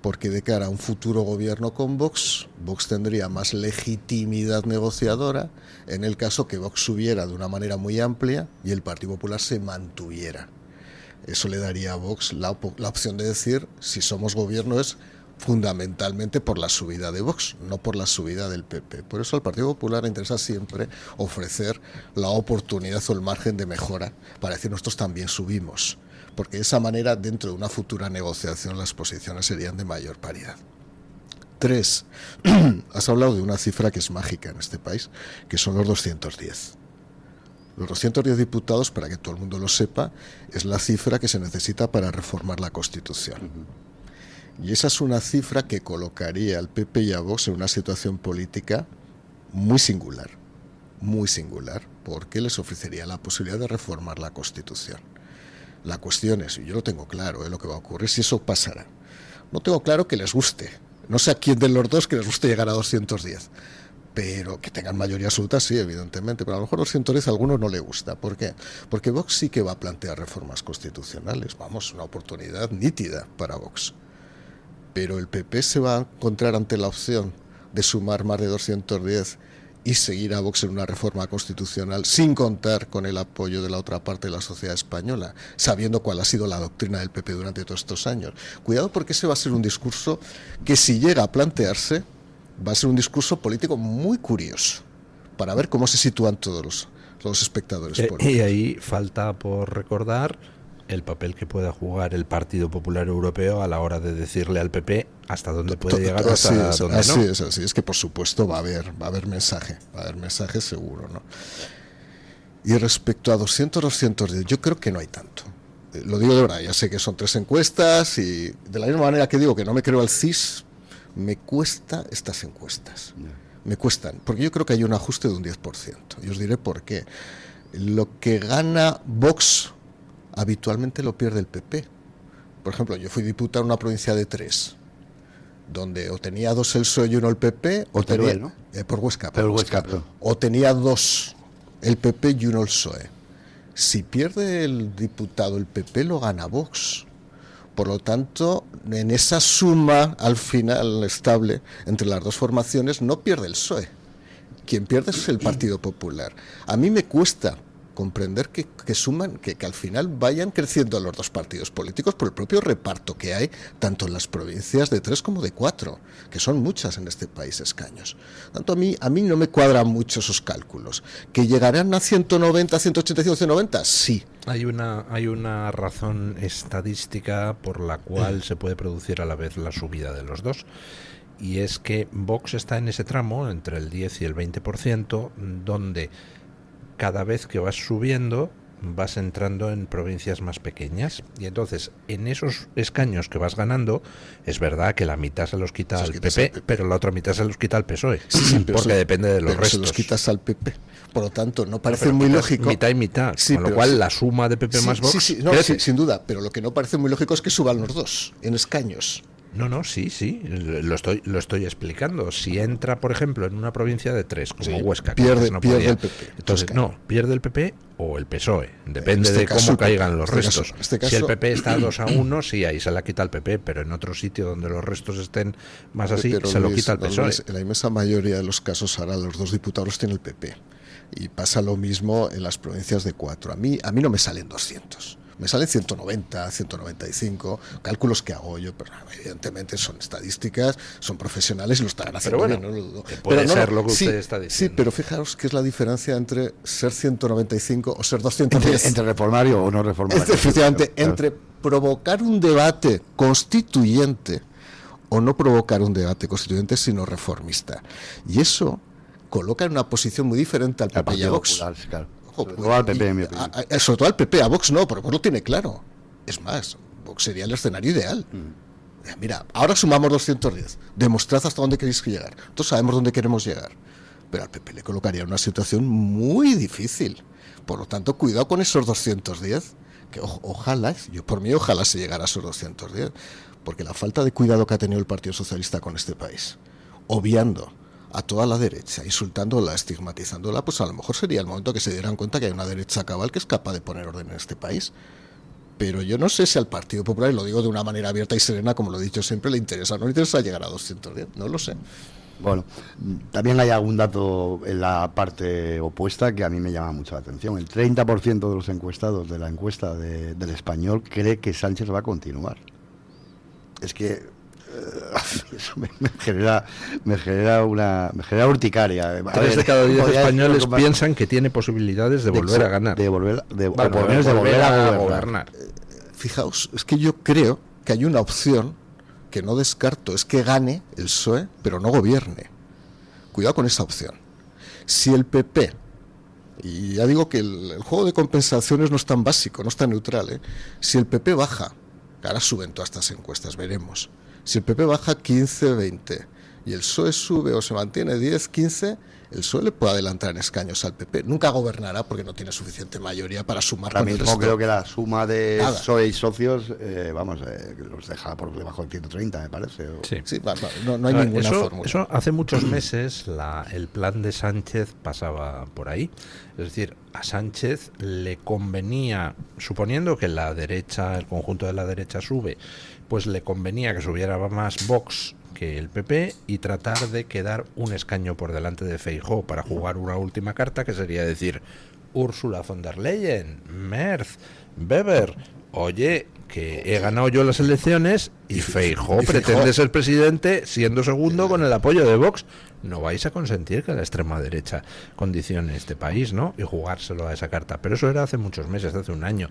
Porque de cara a un futuro gobierno con Vox, Vox tendría más legitimidad negociadora en el caso que Vox subiera de una manera muy amplia y el Partido Popular se mantuviera. Eso le daría a Vox la opción de decir, si somos gobierno es fundamentalmente por la subida de Vox, no por la subida del PP. Por eso al Partido Popular le interesa siempre ofrecer la oportunidad o el margen de mejora para decir nosotros también subimos, porque de esa manera dentro de una futura negociación las posiciones serían de mayor paridad. 3, has hablado de una cifra que es mágica en este país, que son los 210. Los 210 diputados, para que todo el mundo lo sepa, es la cifra que se necesita para reformar la Constitución. Y esa es una cifra que colocaría al PP y a Vox en una situación política muy singular, porque les ofrecería la posibilidad de reformar la Constitución. La cuestión es, y yo lo tengo claro, lo que va a ocurrir si eso pasara. No tengo claro que les guste, no sé a quién de los dos que les guste llegar a 210, pero que tengan mayoría absoluta sí, evidentemente, pero a lo mejor 210 a algunos no le gusta. ¿Por qué? Porque Vox sí que va a plantear reformas constitucionales, vamos, una oportunidad nítida para Vox. Pero el PP se va a encontrar ante la opción de sumar más de 210 y seguir a Vox en una reforma constitucional sin contar con el apoyo de la otra parte de la sociedad española, sabiendo cuál ha sido la doctrina del PP durante todos estos años. Cuidado, porque ese va a ser un discurso que, si llega a plantearse, va a ser un discurso político muy curioso, para ver cómo se sitúan todos los espectadores políticos.
Y ahí falta por recordar el papel que pueda jugar el Partido Popular Europeo a la hora de decirle al PP hasta dónde puede llegar, hasta dónde no.
Así es que, por supuesto, va a haber mensaje seguro, ¿no? Y respecto a 210, yo creo que no hay tanto. Lo digo de verdad, ya sé que son 3 encuestas, y de la misma manera que digo que no me creo al CIS, me cuesta estas encuestas. Me cuestan, porque yo creo que hay un ajuste de un 10%. Y os diré por qué. Lo que gana Vox habitualmente lo pierde el PP. Por ejemplo, yo fui diputado en una provincia de 3, donde o tenía 2 el PSOE y 1 el PP, o tenía,
¿no?
Por Huesca,
Perdón.
o tenía 2 el PP y 1 el PSOE. Si pierde el diputado el PP, lo gana Vox. Por lo tanto, en esa suma al final estable entre las dos formaciones no pierde el PSOE. Quien pierde es el Partido Popular. A mí me cuesta comprender que suman, que al final vayan creciendo los dos partidos políticos por el propio reparto que hay, tanto en las provincias de 3 como de 4, que son muchas en este país, escaños. Tanto a mí no me cuadran mucho esos cálculos. ¿Que llegarán a 190, 185, 190? Sí.
Hay una razón estadística por la cual se puede producir a la vez la subida de los dos, y es que Vox está en ese tramo entre el 10 y el 20%, donde cada vez que vas subiendo vas entrando en provincias más pequeñas, y entonces en esos escaños que vas ganando es verdad que la mitad se los quita al PP, pero la otra mitad se los quita al PSOE, porque depende de los restos.
Se los quitas al PP. Por lo tanto, no parece muy lógico.
Mitad y mitad, con lo cual la suma de PP más Vox.
Sí, sin duda, pero lo que no parece muy lógico es que suban los dos en escaños.
No, sí, lo estoy explicando. Si entra, por ejemplo, en una provincia de 3, como Huesca,
pierde
el
PP.
Entonces, pierde el PP o el PSOE, depende de cómo caigan los restos. Si el PP está 2-1, sí, ahí se la quita el PP, pero en otro sitio donde los restos estén más así, se lo quita el PSOE.
En la inmensa mayoría de los casos ahora los dos diputados tienen el PP. Y pasa lo mismo en las provincias de 4. A mí no me salen 200. Me salen 190, 195, cálculos que hago yo, pero evidentemente son estadísticas, son profesionales y lo están haciendo bien, no lo dudo.
Puede ser lo que usted está diciendo.
Sí, pero fijaos que es la diferencia entre ser 195 o ser 210.
Entre reformario o no reformario.
Efectivamente, entre provocar un debate constituyente o no provocar un debate constituyente, sino reformista. Y eso coloca en una posición muy diferente al PP y a Vox.
Sobre todo al PP, en mi opinión.
Sobre todo al PP, a Vox no, porque Vox lo tiene claro. Es más, Vox sería el escenario ideal. Mira, ahora sumamos 210. Demostrad hasta dónde queréis llegar. Nosotros sabemos dónde queremos llegar. Pero al PP le colocaría en una situación muy difícil. Por lo tanto, cuidado con esos 210. Que ojalá se llegara a esos 210. Porque la falta de cuidado que ha tenido el Partido Socialista con este país, obviando a toda la derecha, insultándola, estigmatizándola, pues a lo mejor sería el momento que se dieran cuenta que hay una derecha cabal que es capaz de poner orden en este país. Pero yo no sé si al Partido Popular, y lo digo de una manera abierta y serena, como lo he dicho siempre, le interesa o no le interesa llegar a 210, no lo sé.
Bueno, también hay algún dato en la parte opuesta que a mí me llama mucho la atención. El 30% de los encuestados de la encuesta del Español cree que Sánchez va a continuar. Es que eso me genera urticaria.
3 de cada 10 españoles piensan que tiene posibilidades de volver a ganar.
De volver a gobernar.
Fijaos, es que yo creo que hay una opción que no descarto, es que gane el PSOE, pero no gobierne. Cuidado con esa opción. Si el PP, y ya digo que el juego de compensaciones no es tan básico, no es tan neutral, si el PP baja, ahora suben todas estas encuestas, veremos. Si el PP baja 15, 20 y el PSOE sube o se mantiene 10, 15, el PSOE le puede adelantar en escaños al PP. Nunca gobernará porque no tiene suficiente mayoría para sumar con el resto.
Creo que la suma de PSOE y socios, los deja por debajo del 130, me parece.
Sí, no hay ninguna fórmula.
Eso hace muchos meses el plan de Sánchez pasaba por ahí. Es decir, a Sánchez le convenía, suponiendo que la derecha, el conjunto de la derecha sube, pues le convenía que subiera más Vox que el PP y tratar de quedar un escaño por delante de Feijóo para jugar una última carta, que sería decir: Ursula von der Leyen, Merz, Weber, oye, que he ganado yo las elecciones y Feijóo pretende ser presidente siendo segundo con el apoyo de Vox. No vais a consentir que la extrema derecha condicione este país, ¿no? Y jugárselo a esa carta. Pero eso era hace muchos meses, hace un año.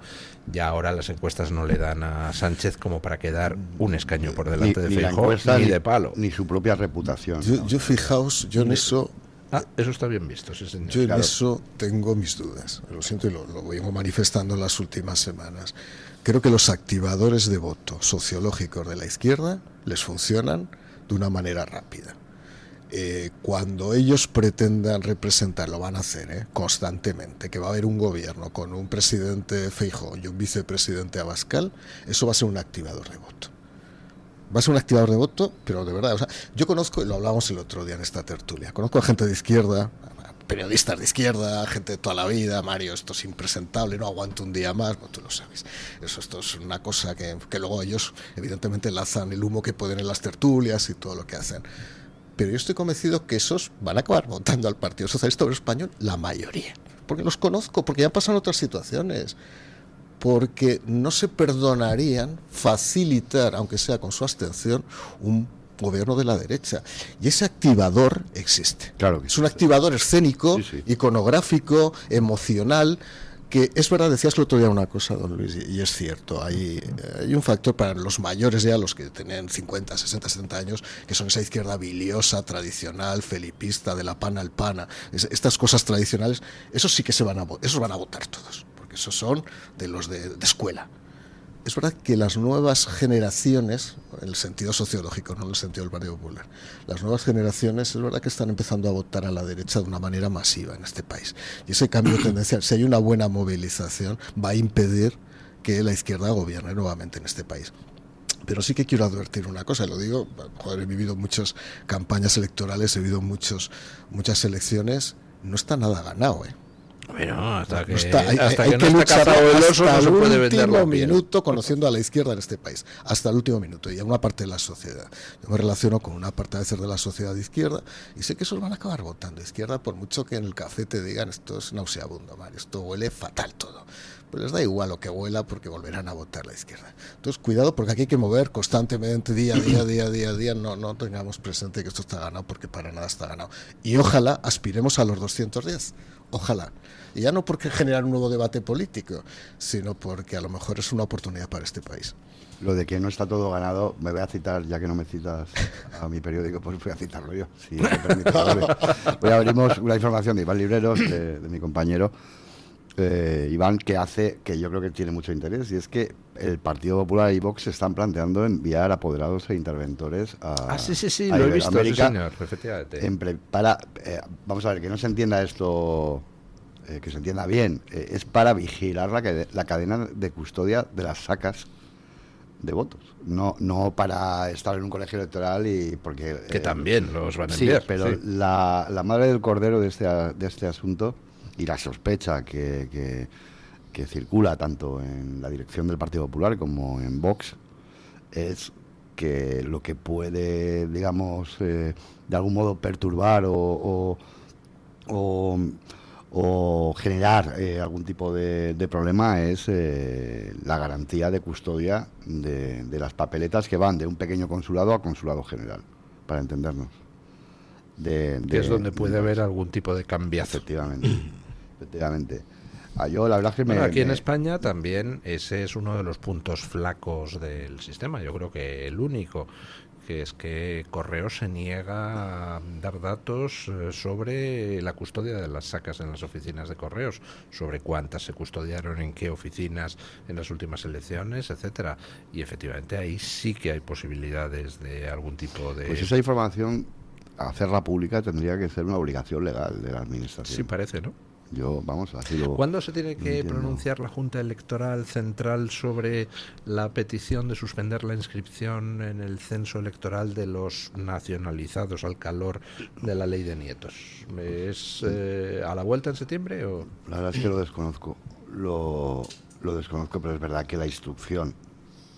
Ya ahora las encuestas no le dan a Sánchez como para quedar un escaño por delante de Feijóo, ni de palo.
Ni su propia reputación.
Yo fijaos, yo en eso...
Eso está bien visto, sí, señor.
Yo en eso tengo mis dudas. Lo siento y lo vengo manifestando en las últimas semanas. Creo que los activadores de voto sociológicos de la izquierda les funcionan de una manera rápida. Cuando ellos pretendan representar, lo van a hacer constantemente, que va a haber un gobierno con un presidente Feijóo y un vicepresidente Abascal, eso va a ser un activador de voto. Va a ser un activador de voto, pero de verdad, o sea, yo conozco, y lo hablábamos el otro día en esta tertulia, conozco a gente de izquierda, periodistas de izquierda, gente de toda la vida: Mario, esto es impresentable, no aguanto un día más. Bueno, tú lo sabes. Esto es una cosa que luego ellos evidentemente lanzan el humo que pueden en las tertulias y todo lo que hacen. Pero yo estoy convencido que esos van a acabar votando al Partido Socialista Obrero Español, la mayoría. Porque los conozco, porque ya pasan otras situaciones. Porque no se perdonarían facilitar, aunque sea con su abstención, un gobierno de la derecha. Y ese activador existe.
Claro que
es un activador escénico, iconográfico, emocional, que es verdad. Decías el otro día una cosa, don Luis, y es cierto, hay un factor para los mayores, ya los que tienen 50, 60, 70 años, que son esa izquierda biliosa, tradicional, felipista, de la pana al pana, estas cosas tradicionales. Esos sí que esos van a votar todos, porque esos son de los de escuela. Es verdad que las nuevas generaciones, en el sentido sociológico, no en el sentido del Partido Popular, las nuevas generaciones es verdad que están empezando a votar a la derecha de una manera masiva en este país. Y ese cambio tendencial, si hay una buena movilización, va a impedir que la izquierda gobierne nuevamente en este país. Pero sí que quiero advertir una cosa, y lo digo, he vivido muchas campañas electorales, he vivido muchas elecciones, no está nada ganado,
Bueno, hasta que,
hay que luchar hasta el último minuto, conociendo a la izquierda en este país, hasta el último minuto, y a una parte de la sociedad. Yo me relaciono con una parte a veces de la sociedad de izquierda y sé que esos van a acabar votando izquierda, por mucho que en el café te digan: esto es nauseabundo, Mario, esto huele fatal todo. Pues les da igual lo que huela, porque volverán a votar la izquierda. Entonces, cuidado, porque aquí hay que mover constantemente, día a día. No tengamos presente que esto está ganado, porque para nada está ganado. Y ojalá aspiremos a los 210. Ojalá. Y ya no porque generar un nuevo debate político, sino porque a lo mejor es una oportunidad para este país.
Lo de que no está todo ganado, me voy a citar, ya que no me citas a mi periódico, pues voy a citarlo yo, si me permite. Hoy abrimos una información de Iván Libreros, de mi compañero Iván, que yo creo que tiene mucho interés, y es que el Partido Popular y Vox se están planteando enviar apoderados e interventores a
sí,
a
lo he visto,
América,
sí, señor, efectivamente.
Vamos a ver, que no se entienda esto, que se entienda bien, es para vigilar la cadena de custodia de las sacas de votos, no para estar en un colegio electoral, y porque
que también los van a enviar.
Sí, pero sí. La madre del cordero de este asunto, y la sospecha que circula tanto en la dirección del Partido Popular como en Vox, es que lo que puede, digamos, de algún modo perturbar o generar algún tipo de problema es la garantía de custodia de las papeletas que van de un pequeño consulado a consulado general, para entendernos.
Que es donde puede haber algún tipo de cambiazo.
Efectivamente. Yo la verdad es que
aquí en España también ese es uno de los puntos flacos del sistema. Yo creo que el único, que es que Correos se niega a dar datos sobre la custodia de las sacas en las oficinas de Correos, sobre cuántas se custodiaron, en qué oficinas en las últimas elecciones, etcétera. Y efectivamente ahí sí que hay posibilidades de algún tipo de...
Pues esa información, hacerla pública, tendría que ser una obligación legal de la administración.
Sí, parece, ¿no?
¿Cuándo
se tiene que pronunciar la Junta Electoral Central sobre la petición de suspender la inscripción en el censo electoral de los nacionalizados al calor de la ley de nietos? ¿Es a la vuelta en septiembre o...?
La verdad es que lo desconozco. Lo desconozco, pero es verdad que la instrucción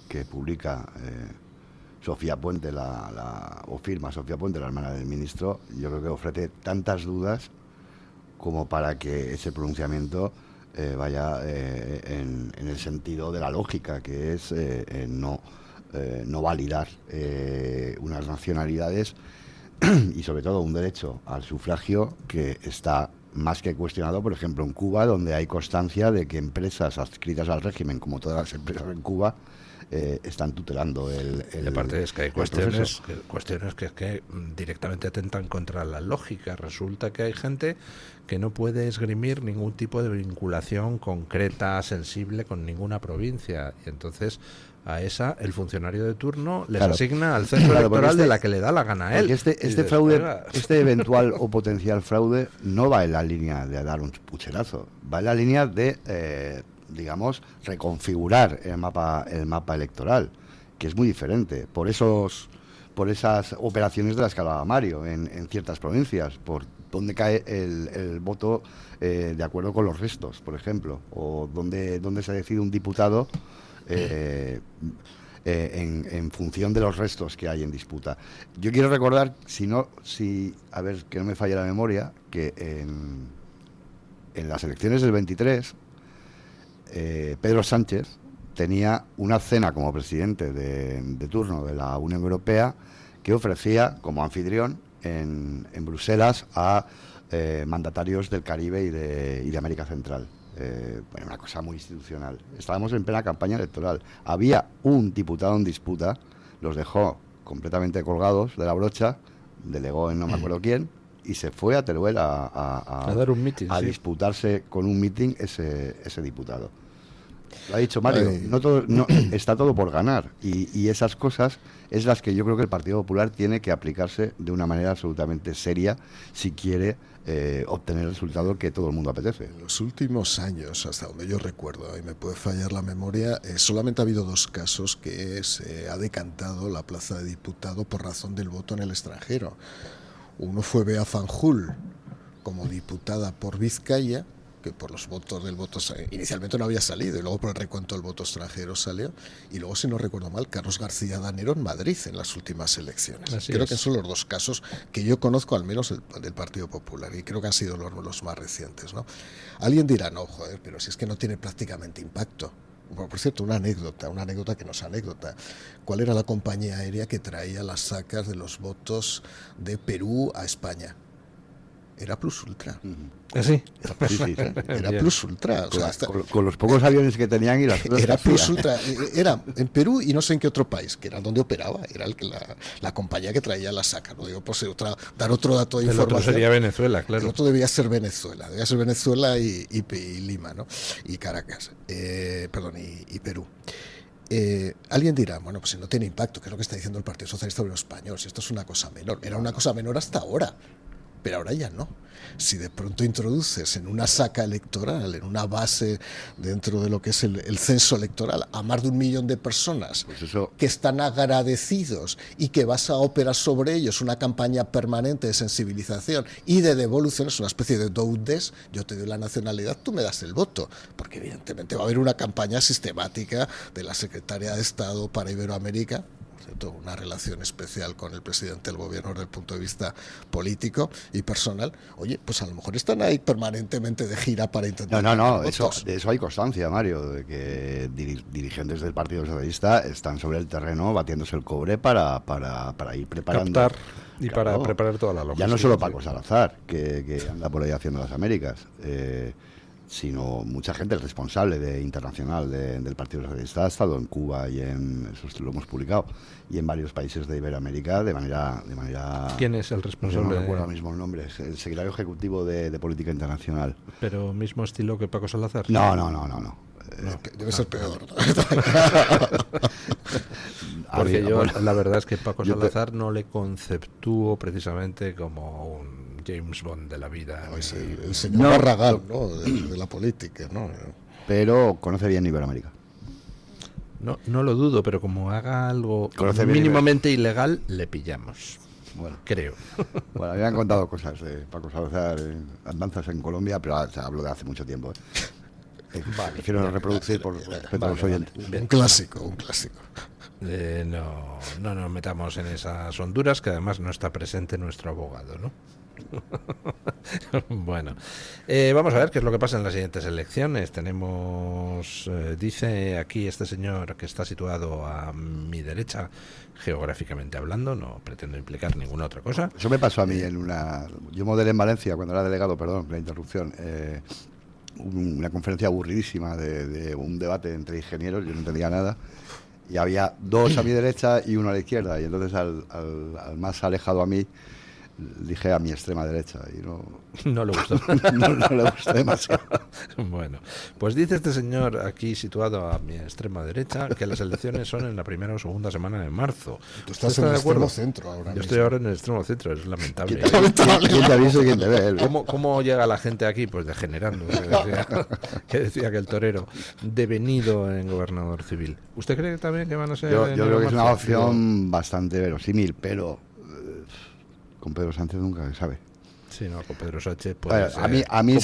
que publica Sofía Puente, o firma Sofía Puente, la hermana del ministro, yo creo que ofrece tantas dudas como para que ese pronunciamiento vaya en el sentido de la lógica, que es no validar unas nacionalidades y sobre todo un derecho al sufragio que está más que cuestionado, por ejemplo, en Cuba, donde hay constancia de que empresas adscritas al régimen, como todas las empresas en Cuba, están tutelando el
y aparte es que hay
proceso.
cuestiones que directamente atentan contra la lógica. Resulta que hay gente que no puede esgrimir ningún tipo de vinculación concreta, sensible con ninguna provincia, y entonces a esa el funcionario de turno les asigna al centro electoral de la que le da la gana a él.
Este fraude, este eventual o potencial fraude no va en la línea de dar un pucherazo, va en la línea de digamos, reconfigurar el mapa electoral, que es muy diferente por esas operaciones de las que hablaba Mario en ciertas provincias, por donde cae el voto de acuerdo con los restos, por ejemplo, o donde se decide un diputado en función de los restos que hay en disputa. Yo quiero recordar, a ver, que no me falle la memoria, que en las elecciones del 23 Pedro Sánchez tenía una cena como presidente de turno de la Unión Europea que ofrecía como anfitrión en Bruselas a mandatarios del Caribe y de América Central. Una cosa muy institucional. Estábamos en plena campaña electoral. Había un diputado en disputa, los dejó completamente colgados de la brocha, delegó en no me acuerdo quién, y se fue a Teruel a
dar un mitin,
a disputarse con un mitin ese diputado. Lo ha dicho Mario, está todo por ganar, y esas cosas es las que yo creo que el Partido Popular tiene que aplicarse de una manera absolutamente seria si quiere obtener el resultado que todo el mundo apetece.
En los últimos años, hasta donde yo recuerdo, y me puede fallar la memoria, solamente ha habido 2 casos que se ha decantado la plaza de diputado por razón del voto en el extranjero. Uno fue Bea Fanjul como diputada por Vizcaya, que por los votos del voto inicialmente no había salido, y luego por el recuento del voto extranjero salió, y luego, si no recuerdo mal, Carlos García Danero en Madrid en las últimas elecciones. Creo que son los 2 casos que yo conozco, al menos del Partido Popular, y creo que han sido los más recientes, ¿no? Alguien dirá, no, joder, pero si es que no tiene prácticamente impacto. Por cierto, una anécdota que no es anécdota. ¿Cuál era la compañía aérea que traía las sacas de los votos de Perú a España? Era Plus Ultra.
¿Sí?
Era Plus Ultra.
Con los pocos aviones que tenían y las
era Plus Ultra. Era en Perú y no sé en qué otro país, que era donde operaba. Era la compañía que traía la saca. No digo por ser dar otro dato de información.
El otro sería Venezuela, claro.
El otro debía ser Venezuela. Debía ser Venezuela y Lima, ¿no? Y Caracas. Y Perú. Alguien dirá, bueno, pues si no tiene impacto, ¿qué es lo que está diciendo el Partido Socialista Obrero Español? Si esto es una cosa menor. Era una cosa menor hasta ahora. Pero ahora ya no. Si de pronto introduces en una saca electoral, en una base dentro de lo que es el censo electoral, a más de 1 millón de personas que están agradecidos y que vas a operar sobre ellos una campaña permanente de sensibilización y de devolución, es una especie de do-des, yo te doy la nacionalidad, tú me das el voto, porque evidentemente va a haber una campaña sistemática de la Secretaría de Estado para Iberoamérica, una relación especial con el presidente del gobierno desde el punto de vista político y personal. Oye, pues a lo mejor están ahí permanentemente de gira para intentar...
No, de eso hay constancia, Mario, de que dirigentes del Partido Socialista están sobre el terreno batiéndose el cobre para ir preparando...
Captar y para preparar toda la logística.
Ya no solo Paco Salazar, que anda por ahí haciendo las Américas, sino mucha gente responsable internacional del Partido Socialista ha estado en Cuba y eso lo hemos publicado, y en varios países de Iberoamérica de manera
¿Quién es el responsable?
No recuerdo ahora mismo el nombre, es el secretario ejecutivo de Política Internacional.
¿Pero mismo estilo que Paco Salazar?
No.
Debe ser peor.
Porque yo la verdad es que Paco Salazar no le conceptúo precisamente como un James Bond de la vida.
El señor Barragán, ¿no? de la política, ¿no?
Pero conoce bien Iberoamérica.
No lo dudo, pero como haga algo mínimamente ilegal, le pillamos. Bueno, creo.
Bueno, me han contado cosas de Paco Salazar, andanzas en Colombia, pero hablo de hace mucho tiempo.
Vale,
prefiero no
ya,
reproducir por respeto a los
vale,
oyentes.
bien.
Un clásico.
No nos metamos en esas honduras, que además no está presente nuestro abogado, ¿no? Bueno, vamos a ver qué es lo que pasa en las siguientes elecciones. Tenemos, dice aquí este señor que está situado a mi derecha, geográficamente hablando, no pretendo implicar ninguna otra cosa.
Eso me pasó a mí yo modelé en Valencia cuando era delegado, perdón, la interrupción, una conferencia aburridísima de un debate entre ingenieros, yo no entendía nada, y había dos a mi derecha y uno a la izquierda, y entonces al más alejado a mí dije a mi extrema derecha y
No le gustó.
no le gustó demasiado.
Bueno, pues dice este señor aquí situado a mi extrema derecha que las elecciones son en la primera o segunda semana de marzo.
Tú estás
¿Usted
en
está
el
de acuerdo?
extremo centro ahora
Yo
mismo.
estoy ahora en el extremo centro, es lamentable.
¿Quién te avisa y quién te ve?
¿Cómo llega la gente aquí? Pues degenerando. Que decía que el torero, devenido en gobernador civil. ¿Usted cree también que van a ser?
Yo
en
creo que es una
marzo?
opción bastante verosímil, pero con Pedro Sánchez nunca se sabe.
Sí, no, con Pedro Sánchez puede
Bueno,
ser
a mí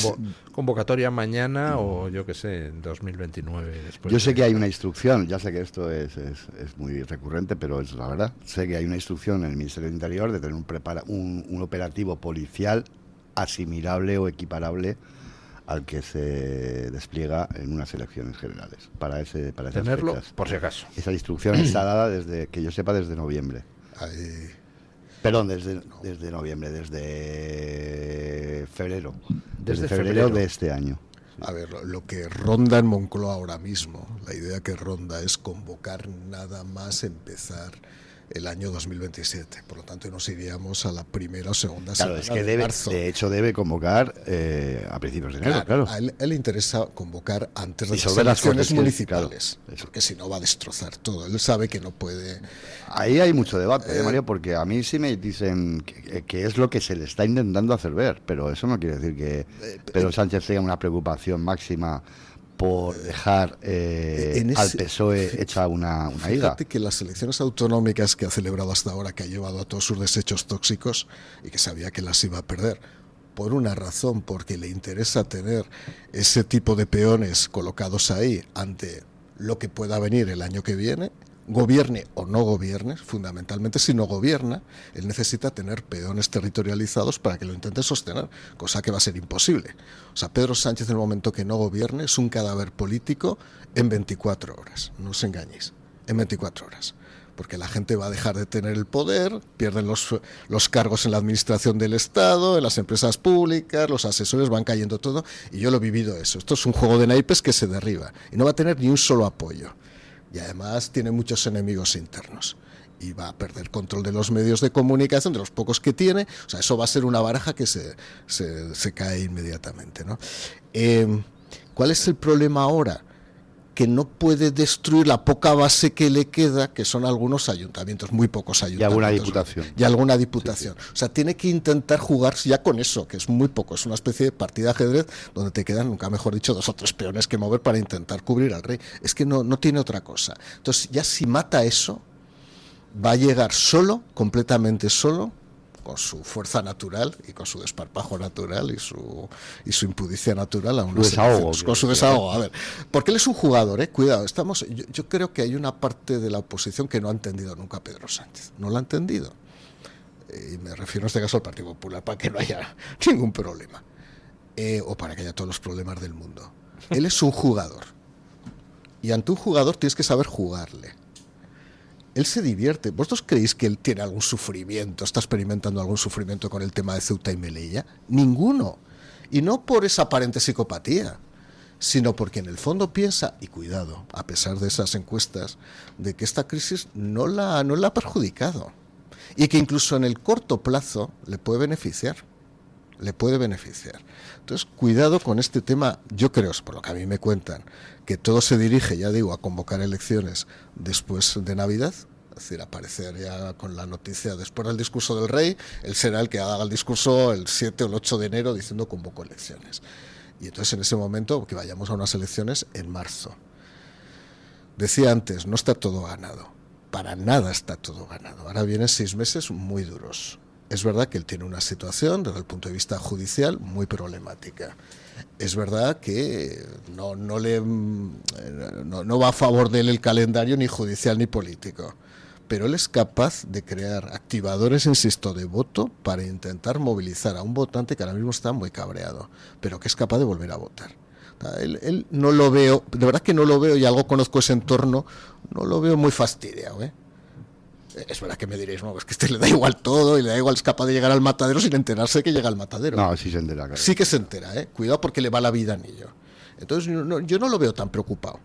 convocatoria mañana o yo qué sé, en 2029. Después
yo sé que hay una instrucción, ya sé que esto es muy recurrente, pero es la verdad. Sé que hay una instrucción en el Ministerio del Interior de tener un operativo policial asimilable o equiparable al que se despliega en unas elecciones generales. Para esas
tenerlo,
fechas.
por si acaso.
Esa instrucción está dada desde, que yo sepa, desde noviembre.
Ahí.
Perdón, desde noviembre, desde febrero.
Desde
febrero
febrero
de este año.
A ver, lo que ronda en Moncloa ahora mismo, la idea que ronda es convocar nada más empezar el año 2027. Por lo tanto, nos iríamos a la primera o segunda
Claro,
semana
es que
de
debe,
marzo.
de hecho debe convocar a principios de enero, claro.
A él le interesa convocar antes de las
Disolver las
elecciones
Cortes,
municipales,
claro, eso.
porque si no va a destrozar todo. Él sabe que no puede.
Ahí hay mucho debate, Mario, porque a mí sí me dicen que es lo que se le está intentando hacer ver, pero eso no quiere decir que Pedro Sánchez tenga una preocupación máxima por dejar al PSOE hecha una higa.
Fíjate que las elecciones autonómicas que ha celebrado hasta ahora, que ha llevado a todos sus desechos tóxicos y que sabía que las iba a perder, por una razón, porque le interesa tener ese tipo de peones colocados ahí ante lo que pueda venir el año que viene, gobierne o no gobierne, fundamentalmente si no gobierna, él necesita tener peones territorializados para que lo intente sostener, cosa que va a ser imposible. O sea, Pedro Sánchez en el momento que no gobierne es un cadáver político en 24 horas, no os engañéis, en 24 horas. Porque la gente va a dejar de tener el poder, pierden los cargos en la administración del Estado, en las empresas públicas, los asesores, van cayendo todo, y yo lo he vivido eso. Esto es un juego de naipes que se derriba, y no va a tener ni un solo apoyo. Y además tiene muchos enemigos internos. Y va a perder control de los medios de comunicación, de los pocos que tiene. O sea, eso va a ser una baraja que se cae inmediatamente, ¿no? ¿Cuál es el problema ahora? Que no puede destruir la poca base que le queda, que son algunos ayuntamientos, muy pocos ayuntamientos.
Y alguna diputación.
Y alguna diputación. Sí. O sea, tiene que intentar jugar ya con eso, que es muy poco. Es una especie de partida de ajedrez donde te quedan, nunca mejor dicho, 2 o 3 peones que mover para intentar cubrir al rey. Es que no tiene otra cosa. Entonces, ya si mata eso, va a llegar solo, completamente solo, con su fuerza natural y con su desparpajo natural y su impudicia natural a unas elecciones, con su desahogo. A ver, porque él es un jugador, cuidado, yo creo que hay una parte de la oposición que no ha entendido nunca a Pedro Sánchez, no lo ha entendido, y me refiero en este caso al Partido Popular, para que no haya ningún problema, o para que haya todos los problemas del mundo. Él es un jugador, y ante un jugador tienes que saber jugarle. Él se divierte. ¿Vosotros creéis que él tiene algún sufrimiento, está experimentando algún sufrimiento con el tema de Ceuta y Melilla? Ninguno. Y no por esa aparente psicopatía, sino porque en el fondo piensa, y cuidado, a pesar de esas encuestas, de que esta crisis no la ha perjudicado. Y que incluso en el corto plazo le puede beneficiar. Le puede beneficiar. Entonces, cuidado con este tema. Yo creo, por lo que a mí me cuentan, que todo se dirige, ya digo, a convocar elecciones después de Navidad, es decir, aparecer ya con la noticia después del discurso del rey, él será el que haga el discurso el 7 o el 8 de enero diciendo convoco elecciones. Y entonces en ese momento que vayamos a unas elecciones en marzo. Decía antes, no está todo ganado. Para nada está todo ganado. Ahora vienen 6 meses muy duros. Es verdad que él tiene una situación, desde el punto de vista judicial, muy problemática. Es verdad que no va a favor de él el calendario ni judicial ni político, pero él es capaz de crear activadores, insisto, de voto para intentar movilizar a un votante que ahora mismo está muy cabreado, pero que es capaz de volver a votar. Él no lo veo, de verdad que no lo veo, y algo conozco ese entorno, no lo veo muy fastidiado, ¿eh? Es verdad que me diréis, no, es que le da igual todo y le da igual, es capaz de llegar al matadero sin enterarse que llega al matadero.
No, sí se entera, claro.
Sí que se entera, cuidado, porque le va la vida en ello. Entonces yo no lo veo tan preocupado,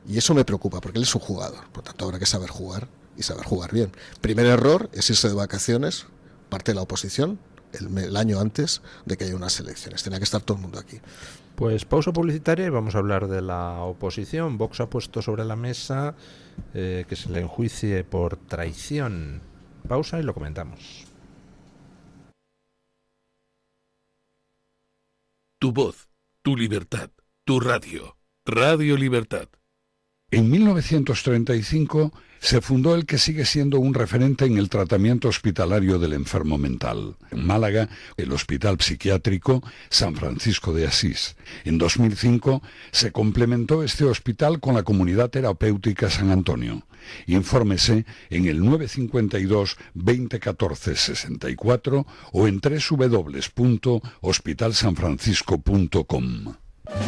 y eso me preocupa porque él es un jugador, por tanto habrá que saber jugar y saber jugar bien. Primer error es irse de vacaciones, parte de la oposición, el año antes de que haya unas elecciones. Tenía que estar todo el mundo aquí.
Pues pausa publicitaria y vamos a hablar de la oposición. Vox ha puesto sobre la mesa que se le enjuicie por traición. Pausa y lo comentamos.
Tu voz, tu libertad, tu radio. Radio Libertad.
En 1935 se fundó el que sigue siendo un referente en el tratamiento hospitalario del enfermo mental. En Málaga, el Hospital Psiquiátrico San Francisco de Asís. En 2005 se complementó este hospital con la Comunidad Terapéutica San Antonio. Infórmese en el 952 2014 64 o en www.hospitalsanfrancisco.com.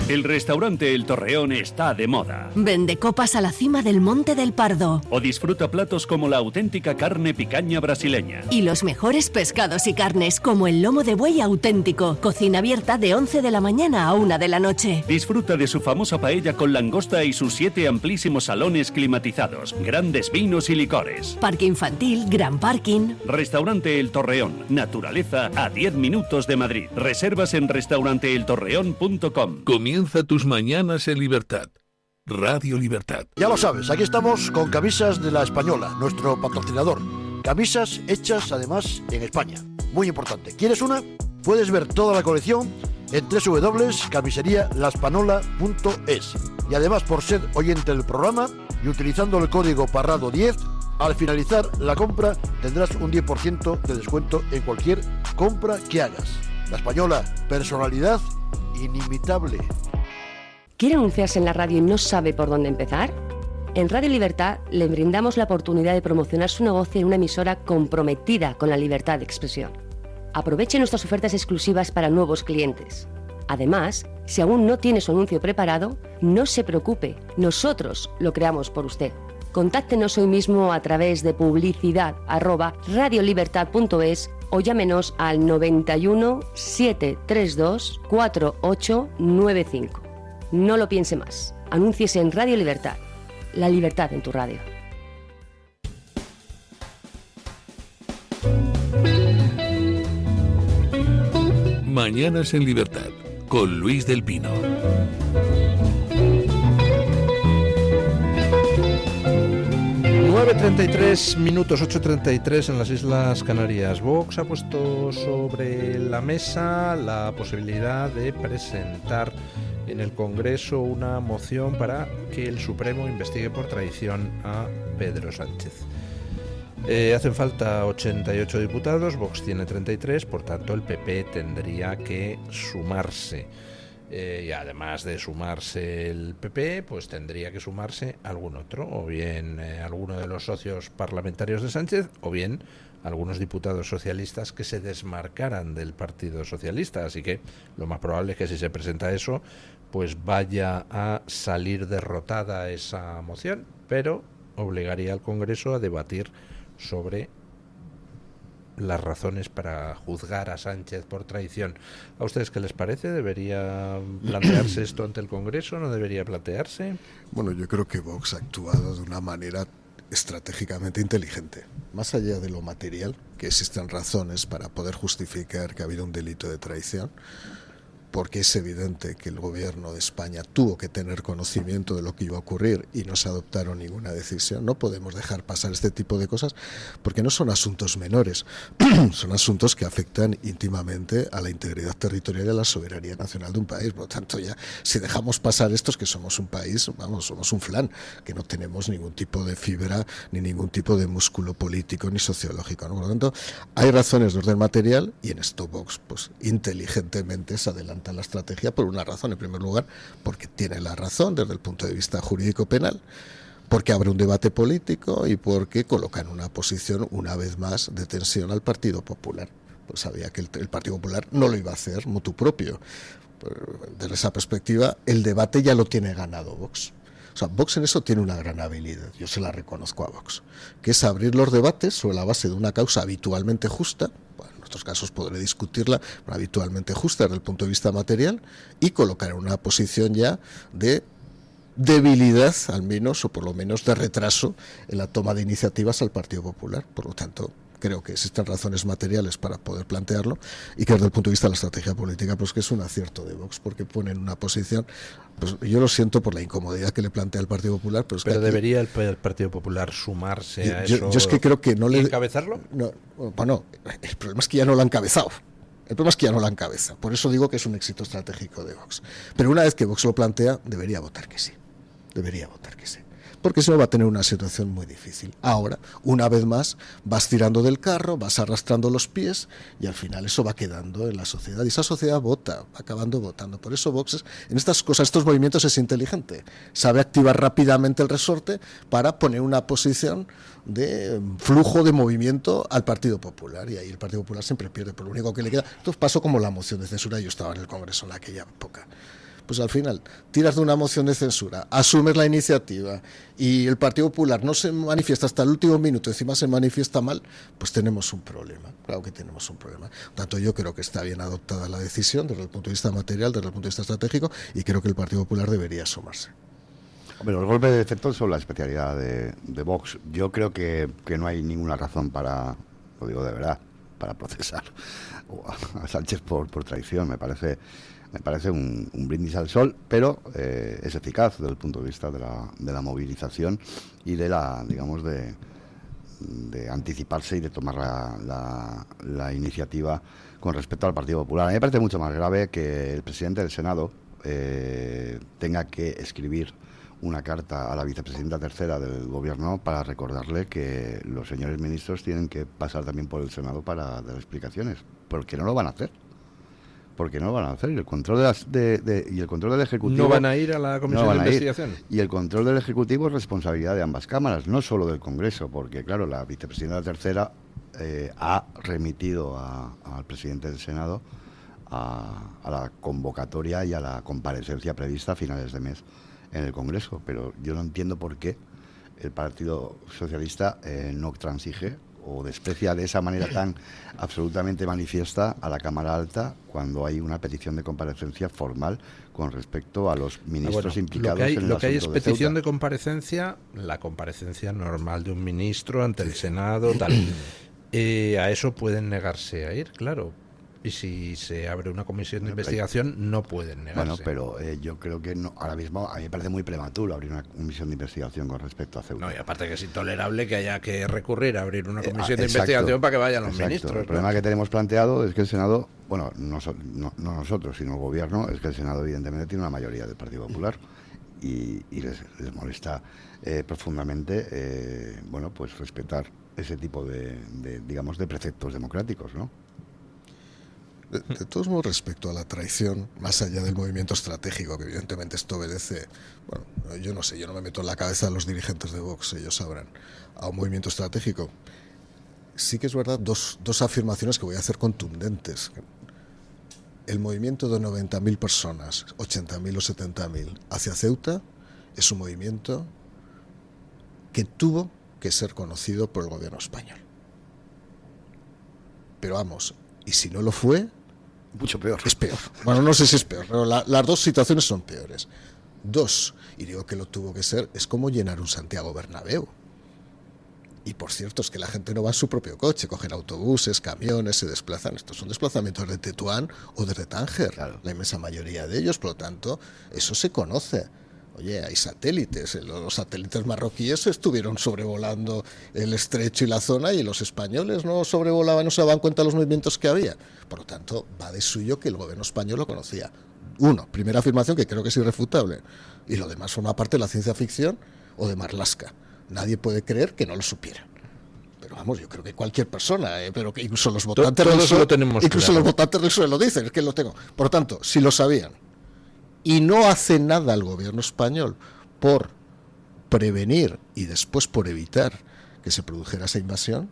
El restaurante El Torreón está de moda.
Vende copas a la cima del Monte del Pardo.
O disfruta platos como la auténtica carne picaña brasileña.
Y los mejores pescados y carnes como el lomo de buey auténtico. Cocina abierta de 11 de la mañana a 1 de la noche.
Disfruta de su famosa paella con langosta y sus 7 amplísimos salones climatizados. Grandes vinos y licores.
Parque infantil, gran parking.
Restaurante El Torreón. Naturaleza a 10 minutos de Madrid. Reservas en restauranteeltorreón.com.
Comienza tus mañanas en libertad. Radio Libertad.
Ya lo sabes, aquí estamos con camisas de La Española, nuestro patrocinador. Camisas hechas además en España. Muy importante. ¿Quieres una? Puedes ver toda la colección en www.camiserialaspanola.es. Y además, por ser oyente del programa y utilizando el código Parrado10, al finalizar la compra tendrás un 10% de descuento en cualquier compra que hagas. La Española, personalidad inimitable.
¿Quiere anunciarse en la radio y no sabe por dónde empezar? En Radio Libertad le brindamos la oportunidad de promocionar su negocio en una emisora comprometida con la libertad de expresión. Aproveche nuestras ofertas exclusivas para nuevos clientes. Además, si aún no tiene su anuncio preparado, no se preocupe, nosotros lo creamos por usted. Contáctenos hoy mismo a través de publicidad@radiolibertad.es o llámenos al 91 732 4895. No lo piense más. Anúnciese en Radio Libertad. La libertad en tu radio.
Mañanas en libertad con Luis del Pino.
9:33 minutos, 8:33 en las Islas Canarias. Vox ha puesto sobre la mesa la posibilidad de presentar en el Congreso una moción para que el Supremo investigue por traición a Pedro Sánchez. Hacen falta 88 diputados, Vox tiene 33, por tanto el PP tendría que sumarse. Y además de sumarse el PP, pues tendría que sumarse algún otro, o bien alguno de los socios parlamentarios de Sánchez, o bien algunos diputados socialistas que se desmarcaran del Partido Socialista. Así que lo más probable es que si se presenta eso, pues vaya a salir derrotada esa moción, pero obligaría al Congreso a debatir sobre las razones para juzgar a Sánchez por traición. ¿A ustedes qué les parece? ¿Debería plantearse esto ante el Congreso? ¿No debería plantearse?
Bueno, yo creo que Vox ha actuado de una manera estratégicamente inteligente. Más allá de lo material, que existen razones para poder justificar que ha habido un delito de traición, porque es evidente que el gobierno de España tuvo que tener conocimiento de lo que iba a ocurrir y no se adoptaron ninguna decisión. No podemos dejar pasar este tipo de cosas porque no son asuntos menores, son asuntos que afectan íntimamente a la integridad territorial y a la soberanía nacional de un país. Por lo tanto, ya si dejamos pasar esto es que somos un país, vamos, somos un flan, que no tenemos ningún tipo de fibra ni ningún tipo de músculo político ni sociológico, ¿no? Por lo tanto, hay razones de orden material y en esto Vox pues inteligentemente se adelanta la estrategia por una razón. En primer lugar, porque tiene la razón desde el punto de vista jurídico-penal, porque abre un debate político y porque coloca en una posición, una vez más, de tensión al Partido Popular. Pues sabía que el Partido Popular no lo iba a hacer motu propio. Desde esa perspectiva, el debate ya lo tiene ganado Vox. O sea, Vox en eso tiene una gran habilidad, yo se la reconozco a Vox, que es abrir los debates sobre la base de una causa habitualmente justa. Bueno, en estos casos podré discutirla, pero habitualmente justa desde el punto de vista material, y colocar en una posición ya de debilidad, al menos, o por lo menos de retraso en la toma de iniciativas al Partido Popular. Por lo tanto, creo que existen razones materiales para poder plantearlo y que desde el punto de vista de la estrategia política pues que es un acierto de Vox, porque pone en una posición, pues yo lo siento por la incomodidad que le plantea el Partido Popular, pero
debería el Partido Popular sumarse a eso.
Yo es que creo que no le...
¿Encabezarlo?
No, bueno, el problema es que ya no lo han encabezado. El problema es que ya no la encabeza. Por eso digo que es un éxito estratégico de Vox. Pero una vez que Vox lo plantea, debería votar que sí. Debería votar que sí. Porque si no va a tener una situación muy difícil. Ahora, una vez más, vas tirando del carro, vas arrastrando los pies y al final eso va quedando en la sociedad. Y esa sociedad vota, va acabando votando. Por eso Vox en estas cosas, estos movimientos es inteligente. Sabe activar rápidamente el resorte para poner una posición de flujo de movimiento al Partido Popular. Y ahí el Partido Popular siempre pierde. Pero lo único que le queda... Esto pasó como la moción de censura. Yo estaba en el Congreso en aquella época. Pues al final tiras de una moción de censura, asumes la iniciativa y el Partido Popular no se manifiesta hasta el último minuto, encima se manifiesta mal, pues tenemos un problema. Claro que tenemos un problema. Por tanto, yo creo que está bien adoptada la decisión desde el punto de vista material, desde el punto de vista estratégico, y creo que el Partido Popular debería sumarse.
Hombre, los golpes de efecto son la especialidad de Vox. Yo creo que no hay ninguna razón para, lo digo de verdad, para procesar a Sánchez por traición. Me parece un brindis al sol, pero es eficaz desde el punto de vista de la movilización y de la, digamos, de anticiparse y de tomar la iniciativa con respecto al Partido Popular. A mí me parece mucho más grave que el presidente del Senado tenga que escribir una carta a la vicepresidenta tercera del gobierno para recordarle que los señores ministros tienen que pasar también por el Senado para dar explicaciones, porque no lo van a hacer. Porque no lo van a hacer. Y el control y el control del Ejecutivo...
¿No van a ir a la Comisión de Investigación?
Y el control del Ejecutivo es responsabilidad de ambas cámaras, no solo del Congreso, porque, claro, la vicepresidenta tercera ha remitido al presidente del Senado a la convocatoria y a la comparecencia prevista a finales de mes en el Congreso. Pero yo no entiendo por qué el Partido Socialista no transige o desprecia de esa manera tan absolutamente manifiesta a la Cámara Alta cuando hay una petición de comparecencia formal con respecto a los ministros implicados en el asunto.
Lo que hay es petición
Ceuta.
de comparecencia, la comparecencia normal de un ministro ante el Senado, tal. A eso pueden negarse a ir, claro. Y si se abre una comisión de investigación, no pueden negarse.
Bueno, pero yo creo que no, ahora mismo a mí me parece muy prematuro abrir una comisión de investigación con respecto a Ceuta.
No, y aparte que es intolerable que haya que recurrir a abrir una comisión de investigación para que vayan los ministros.
El problema que tenemos planteado es que el Senado, bueno, no nosotros, sino el Gobierno, es que el Senado evidentemente tiene una mayoría del Partido Popular y les molesta profundamente, bueno, pues respetar ese tipo de digamos, de preceptos democráticos, ¿no?
De todos modos, respecto a la traición, más allá del movimiento estratégico, que evidentemente esto obedece, bueno, yo no sé, yo no me meto en la cabeza de los dirigentes de Vox, ellos sabrán, a un movimiento estratégico. Sí que es verdad, dos afirmaciones que voy a hacer contundentes. El movimiento de 90.000 personas, 80.000 o 70.000 hacia Ceuta, es un movimiento que tuvo que ser conocido por el gobierno español. Pero vamos, y si no lo fue,
mucho peor.
Es peor. Bueno, no sé si es peor, pero las dos situaciones son peores. Dos, y digo que lo tuvo que ser, es como llenar un Santiago Bernabéu. Y por cierto, es que la gente no va en su propio coche, cogen autobuses, camiones, se desplazan. Estos son desplazamientos de Tetuán o de Tánger, claro. La inmensa mayoría de ellos, por lo tanto, eso se conoce. Oye, hay satélites, los satélites marroquíes estuvieron sobrevolando el estrecho y la zona, y los españoles no sobrevolaban, no se daban cuenta de los movimientos que había. Por lo tanto, va de suyo que el gobierno español lo conocía. Primera afirmación que creo que es irrefutable. Y lo demás forma parte de la ciencia ficción o de Marlaska. Nadie puede creer que no lo supieran. Pero vamos, yo creo que cualquier persona, pero que incluso los votantes del PSOE, los votantes del PSOE lo dicen, es que lo tengo. Por lo tanto, si lo sabían y no hace nada el gobierno español por prevenir y después por evitar que se produjera esa invasión,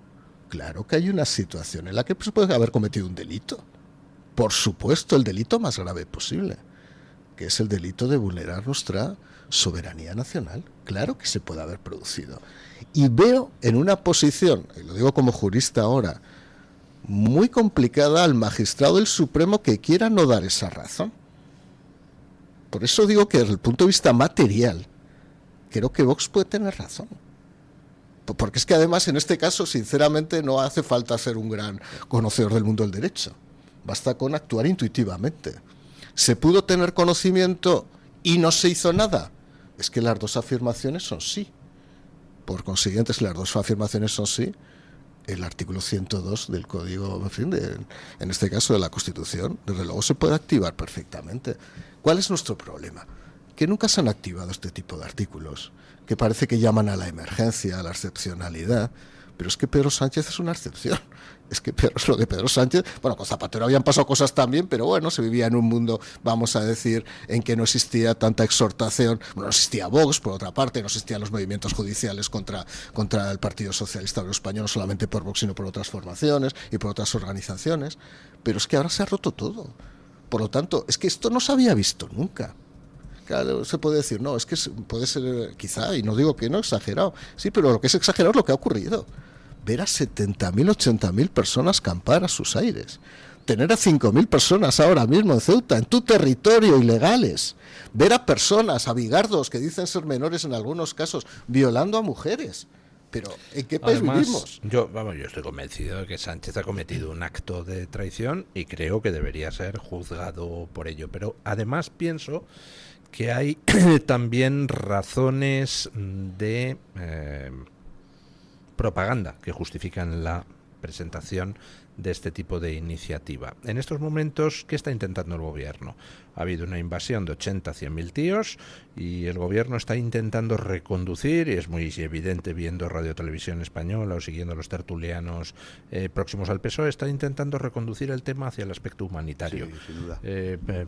claro que hay una situación en la que se puede haber cometido un delito. Por supuesto, el delito más grave posible, que es el delito de vulnerar nuestra soberanía nacional. Claro que se puede haber producido. Y veo en una posición, y lo digo como jurista ahora, muy complicada al magistrado del Supremo que quiera no dar esa razón. Por eso digo que desde el punto de vista material, creo que Vox puede tener razón. Porque es que además en este caso, sinceramente, no hace falta ser un gran conocedor del mundo del derecho. Basta con actuar intuitivamente. ¿Se pudo tener conocimiento y no se hizo nada? Es que las dos afirmaciones son sí. Por consiguiente, si las dos afirmaciones son sí, el artículo 102 del Código, en este caso de la Constitución, desde luego se puede activar perfectamente. ¿Cuál es nuestro problema? Que nunca se han activado este tipo de artículos, que parece que llaman a la emergencia, a la excepcionalidad, pero es que Pedro Sánchez es una excepción. Es que lo de Pedro Sánchez, bueno, con Zapatero habían pasado cosas también, pero bueno, se vivía en un mundo, vamos a decir, en que no existía tanta exhortación, no existía Vox, por otra parte, no existían los movimientos judiciales contra el Partido Socialista Obrero Español, no solamente por Vox, sino por otras formaciones y por otras organizaciones, pero es que ahora se ha roto todo. Por lo tanto, es que esto no se había visto nunca. Claro, se puede decir, no, es que puede ser, quizá, y no digo que no, exagerado, sí, pero lo que es exagerado es lo que ha ocurrido. Ver a 70.000, 80.000 personas campar a sus aires, tener a 5.000 personas ahora mismo en Ceuta, en tu territorio, ilegales, ver a personas, a bigardos que dicen ser menores en algunos casos, violando a mujeres. Pero ¿en qué país vivimos?
Yo estoy convencido de que Sánchez ha cometido un acto de traición y creo que debería ser juzgado por ello. Pero además pienso que hay también razones de propaganda que justifican la presentación de este tipo de iniciativa. En estos momentos, ¿qué está intentando el gobierno? Ha habido una invasión de 80 a 100.000 tíos y el gobierno está intentando reconducir, y es muy evidente viendo Radio Televisión Española o siguiendo a los tertulianos próximos al PSOE, está intentando reconducir el tema hacia el aspecto humanitario.
Sí, sin duda.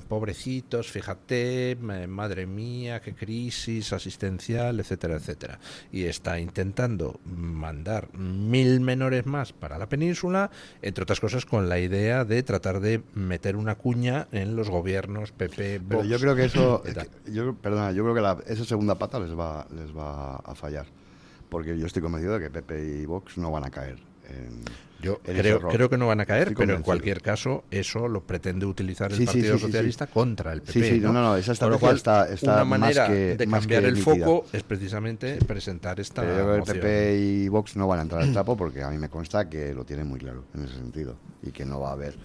Pobrecitos, fíjate, madre mía, qué crisis asistencial, etcétera, etcétera. Y está intentando mandar 1.000 menores más para la península, entre otras cosas con la idea de tratar de meter una cuña en los gobiernos PP, Vox.
Pero yo creo que eso, yo creo que esa segunda pata les va a fallar, porque yo estoy convencido de que PP y Vox no van a caer.
Yo creo que no van a caer, pero en cualquier caso eso lo pretende utilizar el Partido Socialista contra el PP.
Sí, ¿no? Esa estrategia está
una manera
más que,
de cambiar el foco es precisamente presentar esta
moción.
Pero
el PP y Vox no van a entrar al trapo porque a mí me consta que lo tienen muy claro en ese sentido y que no va a haber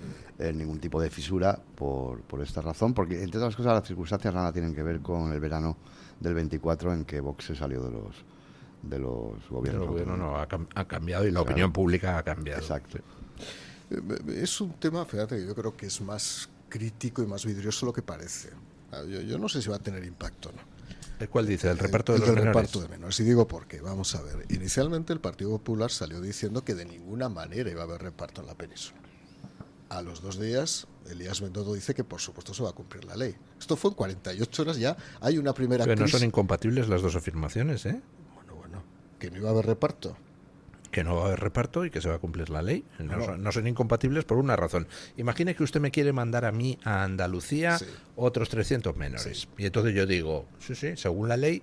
ningún tipo de fisura por esta razón, porque entre otras cosas las circunstancias nada tienen que ver con el verano del 24 en que Vox se salió de los gobiernos.
El gobierno no ha cambiado y la opinión pública ha cambiado.
Exacto.
Es un tema, fíjate, yo creo que es más crítico y más vidrioso lo que parece. Yo no sé si va a tener impacto o no.
¿Cuál dice? ¿El reparto de los menores?
El reparto de menores. Y digo por qué. Vamos a ver. Inicialmente el Partido Popular salió diciendo que de ninguna manera iba a haber reparto en la península. A los 2 días, Elías Bendodo dice que por supuesto se va a cumplir la ley. Esto fue en 48 horas ya. Hay una primera crisis.
Pero no son incompatibles las dos afirmaciones, ¿eh?
Que no iba a haber reparto.
Que no va a haber reparto y que se va a cumplir la ley. No son incompatibles por una razón. Imagine que usted me quiere mandar a mí a Andalucía otros 300 menores. Sí. Y entonces yo digo, sí, según la ley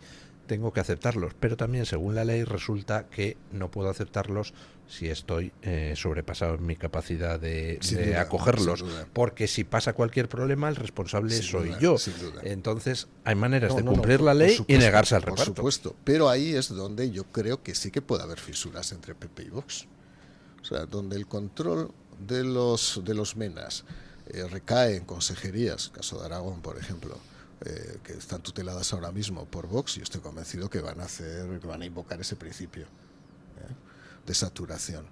tengo que aceptarlos, pero también según la ley resulta que no puedo aceptarlos si estoy sobrepasado en mi capacidad de acogerlos, porque si pasa cualquier problema el responsable soy yo. Entonces hay maneras de cumplir la ley y negarse al reparto.
Por supuesto, pero ahí es donde yo creo que sí que puede haber fisuras entre PP y Vox. O sea, donde el control de los menas recae en consejerías, caso de Aragón, por ejemplo, que están tuteladas ahora mismo por Vox, y estoy convencido que van a invocar ese principio de saturación.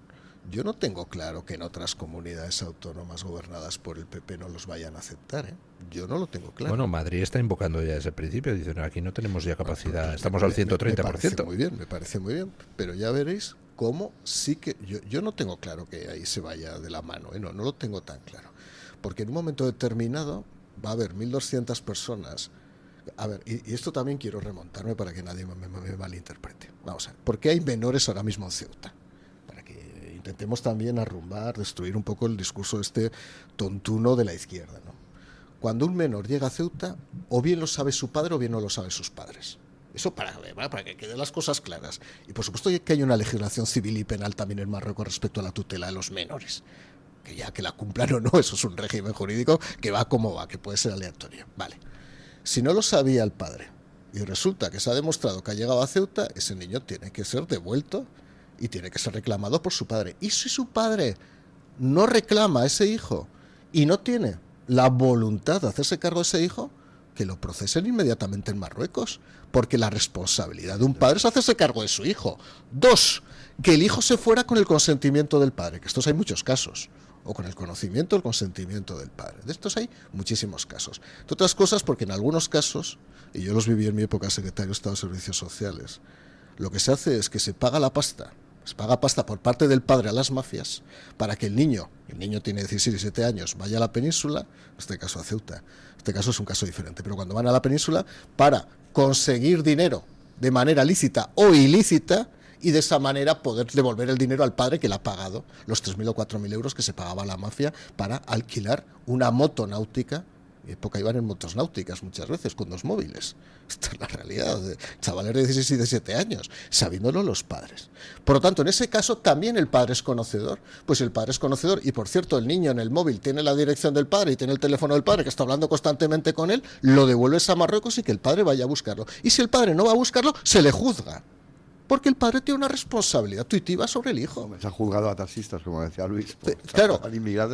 Yo no tengo claro que en otras comunidades autónomas gobernadas por el PP no los vayan a aceptar, Yo no lo tengo claro.
Bueno, Madrid está invocando ya ese principio, dicen, aquí no tenemos ya capacidad, estamos al 130%.
Me parece muy bien, pero ya veréis cómo sí que... Yo no tengo claro que ahí se vaya de la mano, no lo tengo tan claro. Porque en un momento determinado va a haber 1.200 personas. A ver, y esto también quiero remontarme para que nadie me malinterprete. Vamos a ver, ¿por qué hay menores ahora mismo en Ceuta? Para que intentemos también arrumbar, destruir un poco el discurso tontuno de la izquierda, ¿no? Cuando un menor llega a Ceuta, o bien lo sabe su padre o bien no lo saben sus padres. Eso para que queden las cosas claras. Y por supuesto que hay una legislación civil y penal también en Marruecos respecto a la tutela de los menores. Que ya que la cumplan o no, eso es un régimen jurídico que va como va, que puede ser aleatorio. Vale. Si no lo sabía el padre y resulta que se ha demostrado que ha llegado a Ceuta, ese niño tiene que ser devuelto y tiene que ser reclamado por su padre. Y si su padre no reclama a ese hijo y no tiene la voluntad de hacerse cargo de ese hijo, que lo procesen inmediatamente en Marruecos, porque la responsabilidad de un padre es hacerse cargo de su hijo. 2, que el hijo se fuera con el consentimiento del padre, que estos hay muchos casos, o con el conocimiento o el consentimiento del padre. De estos hay muchísimos casos. De otras cosas, porque en algunos casos, y yo los viví en mi época secretario de Estado de Servicios Sociales, lo que se hace es que se paga la pasta, se paga pasta por parte del padre a las mafias para que el niño tiene 16, 17 años, vaya a la península, en este caso a Ceuta, este caso es un caso diferente, pero cuando van a la península para conseguir dinero de manera lícita o ilícita y de esa manera poder devolver el dinero al padre que le ha pagado los 3.000 o 4.000 euros que se pagaba a la mafia para alquilar una moto náutica. En época iban en motos náuticas muchas veces con 2 móviles. Esta es la realidad de chavales de 16 y 17 años, sabiéndolo los padres. Por lo tanto, en ese caso también el padre es conocedor. Pues el padre es conocedor y, por cierto, el niño en el móvil tiene la dirección del padre y tiene el teléfono del padre que está hablando constantemente con él, lo devuelves a Marruecos y que el padre vaya a buscarlo. Y si el padre no va a buscarlo, se le juzga. Porque el padre tiene una responsabilidad tuitiva sobre el hijo.
Se ha juzgado a taxistas, como decía Luis.
Claro,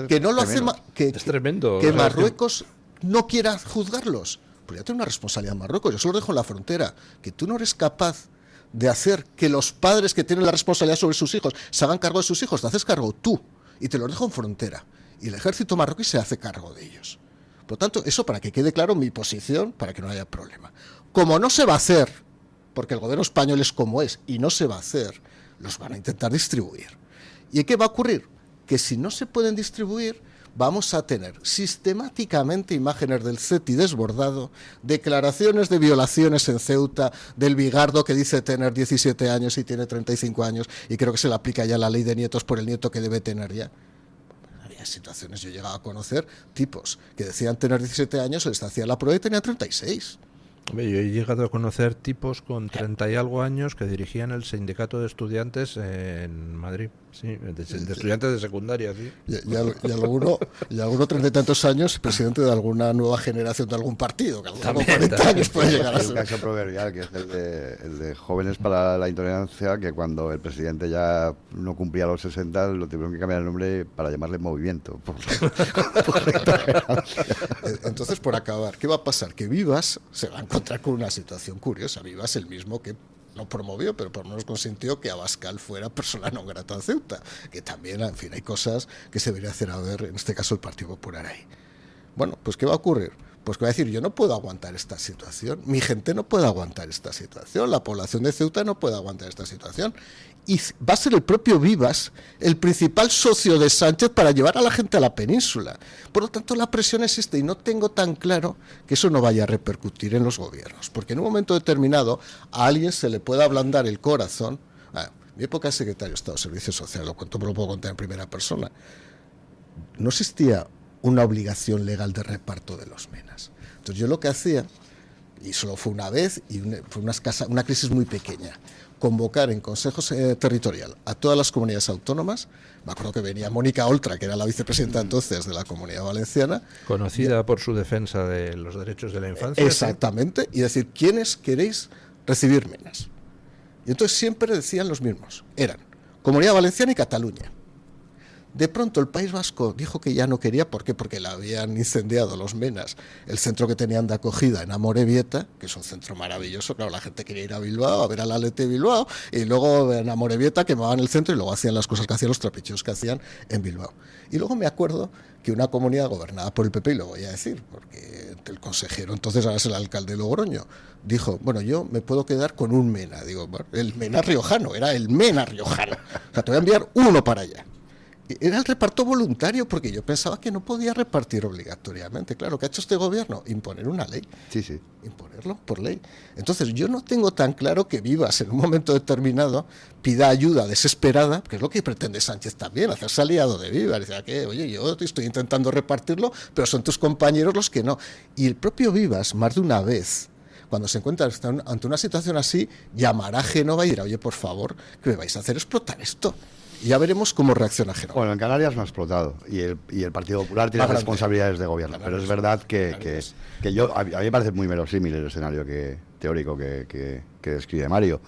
que no lo hace
es tremendo.
Que Marruecos no quiera juzgarlos. Pues ya tiene una responsabilidad Marruecos. Yo se lo dejo en la frontera. Que tú no eres capaz de hacer que los padres que tienen la responsabilidad sobre sus hijos se hagan cargo de sus hijos. Te haces cargo tú. Y te lo dejo en frontera. Y el ejército marroquí se hace cargo de ellos. Por lo tanto, eso para que quede claro mi posición, para que no haya problema. Como no se va a hacer, porque el gobierno español es como es y no se va a hacer, los van a intentar distribuir. ¿Y qué va a ocurrir? Que si no se pueden distribuir, vamos a tener sistemáticamente imágenes del CETI desbordado, declaraciones de violaciones en Ceuta, del bigardo que dice tener 17 años y tiene 35 años, y creo que se le aplica ya la ley de nietos por el nieto que debe tener ya. Había situaciones, yo he llegado a conocer tipos que decían tener 17 años, se les hacía la prueba y tenían 36.
Yo he llegado a conocer tipos con 30 y algo años que dirigían el sindicato de estudiantes en Madrid, sí, de estudiantes de secundaria, sí.
Y alguno 30 y tantos años, presidente de alguna nueva generación de algún partido, que algunos 40 años puede llegar a ser.
Hay un caso proverbial que es el de Jóvenes para la Intolerancia, que cuando el presidente ya no cumplía los 60, lo tuvieron que cambiar el nombre para llamarle Movimiento.
Entonces, por acabar, ¿qué va a pasar? Que Vivas se va a encontrar con una situación curiosa. Vivas, el mismo que no promovió, pero por lo menos consintió que Abascal fuera persona non grata en Ceuta, que también, en fin, hay cosas que se debería hacer a ver, en este caso el Partido Popular ahí. Bueno, pues ¿qué va a ocurrir? Pues que va a decir, yo no puedo aguantar esta situación, mi gente no puede aguantar esta situación, la población de Ceuta no puede aguantar esta situación, y va a ser el propio Vivas el principal socio de Sánchez para llevar a la gente a la península. Por lo tanto, la presión existe y no tengo tan claro que eso no vaya a repercutir en los gobiernos, porque en un momento determinado a alguien se le puede ablandar el corazón. En mi época de secretario de Estado de Servicios Sociales, lo puedo contar en primera persona, no existía una obligación legal de reparto de los menas. Entonces yo lo que hacía, y solo fue una vez, y fue una crisis muy pequeña, convocar en consejos territorial a todas las comunidades autónomas. Me acuerdo que venía Mónica Oltra, que era la vicepresidenta entonces de la Comunidad Valenciana.
Conocida por su defensa de los derechos de la infancia.
Exactamente, y decir, ¿quiénes queréis recibir menas? Y entonces siempre decían los mismos, eran Comunidad Valenciana y Cataluña. De pronto el País Vasco dijo que ya no quería, ¿por qué? Porque le habían incendiado los menas el centro que tenían de acogida en Amorebieta, que es un centro maravilloso. Claro, la gente quería ir a Bilbao a ver al Athletic Bilbao, y luego en Amorebieta quemaban el centro y luego hacían las cosas que hacían, los trapicheos que hacían en Bilbao. Y luego me acuerdo que una comunidad gobernada por el PP, y lo voy a decir, porque el consejero, entonces ahora es el alcalde de Logroño, dijo, bueno, yo me puedo quedar con un mena. Digo, bueno, el mena riojano, era el mena riojano. O sea, te voy a enviar uno para allá. Era el reparto voluntario, porque yo pensaba que no podía repartir obligatoriamente. Claro, ¿qué ha hecho este gobierno? Imponer una ley.
Sí.
Imponerlo por ley. Entonces, yo no tengo tan claro que Vivas en un momento determinado pida ayuda desesperada, que es lo que pretende Sánchez también, hacerse aliado de Vivas. Dice, que, oye, yo estoy intentando repartirlo, pero son tus compañeros los que no. Y el propio Vivas, más de una vez, cuando se encuentra ante una situación así, llamará a Génova y dirá, oye, por favor, que me vais a hacer explotar esto. Y ya veremos cómo reacciona Génova.
Bueno, en Canarias no ha explotado y el Partido Popular tiene responsabilidades de gobierno, pero es verdad que a mí me parece muy verosímil el escenario teórico que describe Mario.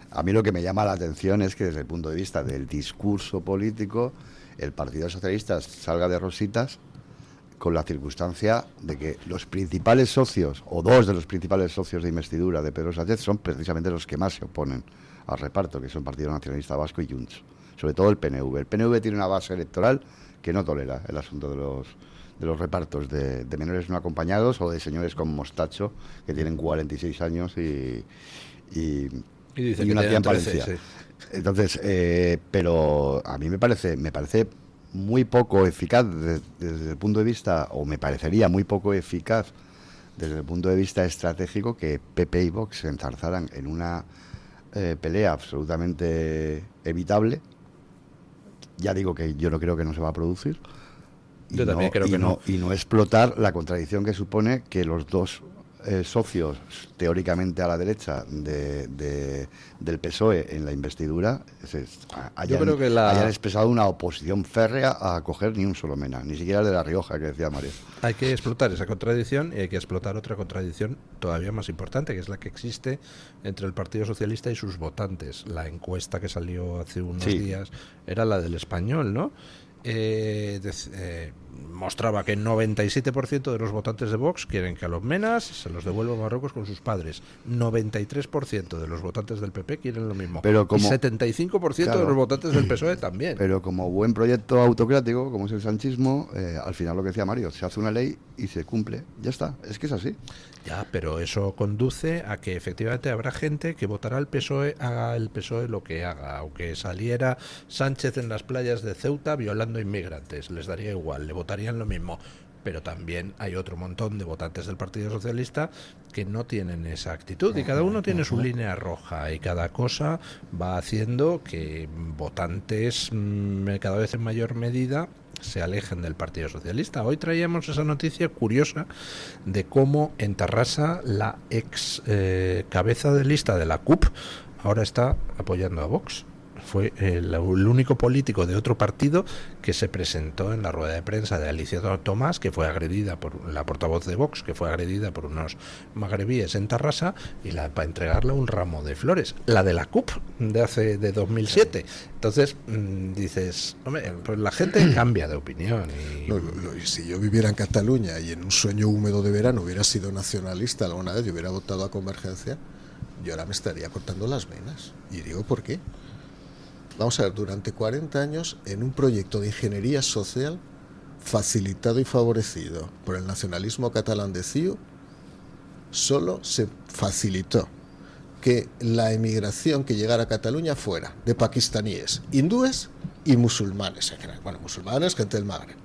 A mí lo que me llama la atención es que desde el punto de vista del discurso político, el Partido Socialista salga de rositas con la circunstancia de que los principales socios, o dos de los principales socios de investidura de Pedro Sánchez, son precisamente los que más se oponen al reparto, que son Partido Nacionalista Vasco y Junts. Sobre todo el PNV. El PNV tiene una base electoral que no tolera el asunto de los repartos de menores no acompañados o de señores con mostacho que tienen 46 años y una tía en Valencia. Sí. Entonces, pero a mí me parece muy poco eficaz desde el punto de vista, o me parecería muy poco eficaz desde el punto de vista estratégico, que PP y Vox se enzarzaran en una pelea absolutamente evitable. Ya digo que yo no creo que no se va a producir.
Yo también creo que no.
Y no explotar la contradicción que supone que los dos socios teóricamente a la derecha del PSOE en la investidura hayan expresado una oposición férrea a acoger ni un solo mena, ni siquiera el de La Rioja, que decía Mario.
Hay que explotar esa contradicción y hay que explotar otra contradicción todavía más importante, que es la que existe entre el Partido Socialista y sus votantes. La encuesta que salió hace unos días era la del Español, ¿no? Mostraba que el 97% de los votantes de Vox quieren que a los menas se los devuelva a Marruecos con sus padres. 93% de los votantes del PP quieren lo mismo.
Pero
y 75% de los votantes del PSOE también.
Pero como buen proyecto autocrático, como es el sanchismo, al final lo que decía Mario, se hace una ley y se cumple. Ya está, es que es así.
Ya, pero eso conduce a que efectivamente habrá gente que votará al PSOE, haga el PSOE lo que haga, aunque saliera Sánchez en las playas de Ceuta violando inmigrantes, les daría igual, le votarían lo mismo. Pero también hay otro montón de votantes del Partido Socialista que no tienen esa actitud, y cada uno tiene su línea roja, y cada cosa va haciendo que votantes cada vez en mayor medida se alejen del Partido Socialista. Hoy traíamos esa noticia curiosa de cómo en Tarrasa la ex cabeza de lista de la CUP ahora está apoyando a Vox. Fue el único político de otro partido que se presentó en la rueda de prensa de Alicia Tomás, que fue agredida por la portavoz de Vox, que fue agredida por unos magrebíes en Tarrasa, y para entregarle un ramo de flores, la de la CUP de 2007. Entonces dices, hombre, pues la gente cambia de opinión.
Si yo viviera en Cataluña y en un sueño húmedo de verano hubiera sido nacionalista alguna vez y hubiera votado a Convergencia, yo ahora me estaría cortando las venas. Y digo, ¿por qué? Vamos a ver, durante 40 años, en un proyecto de ingeniería social facilitado y favorecido por el nacionalismo catalán de CiU, solo se facilitó que la emigración que llegara a Cataluña fuera de pakistaníes, hindúes y musulmanes en general. Bueno, musulmanes, gente del Magreb.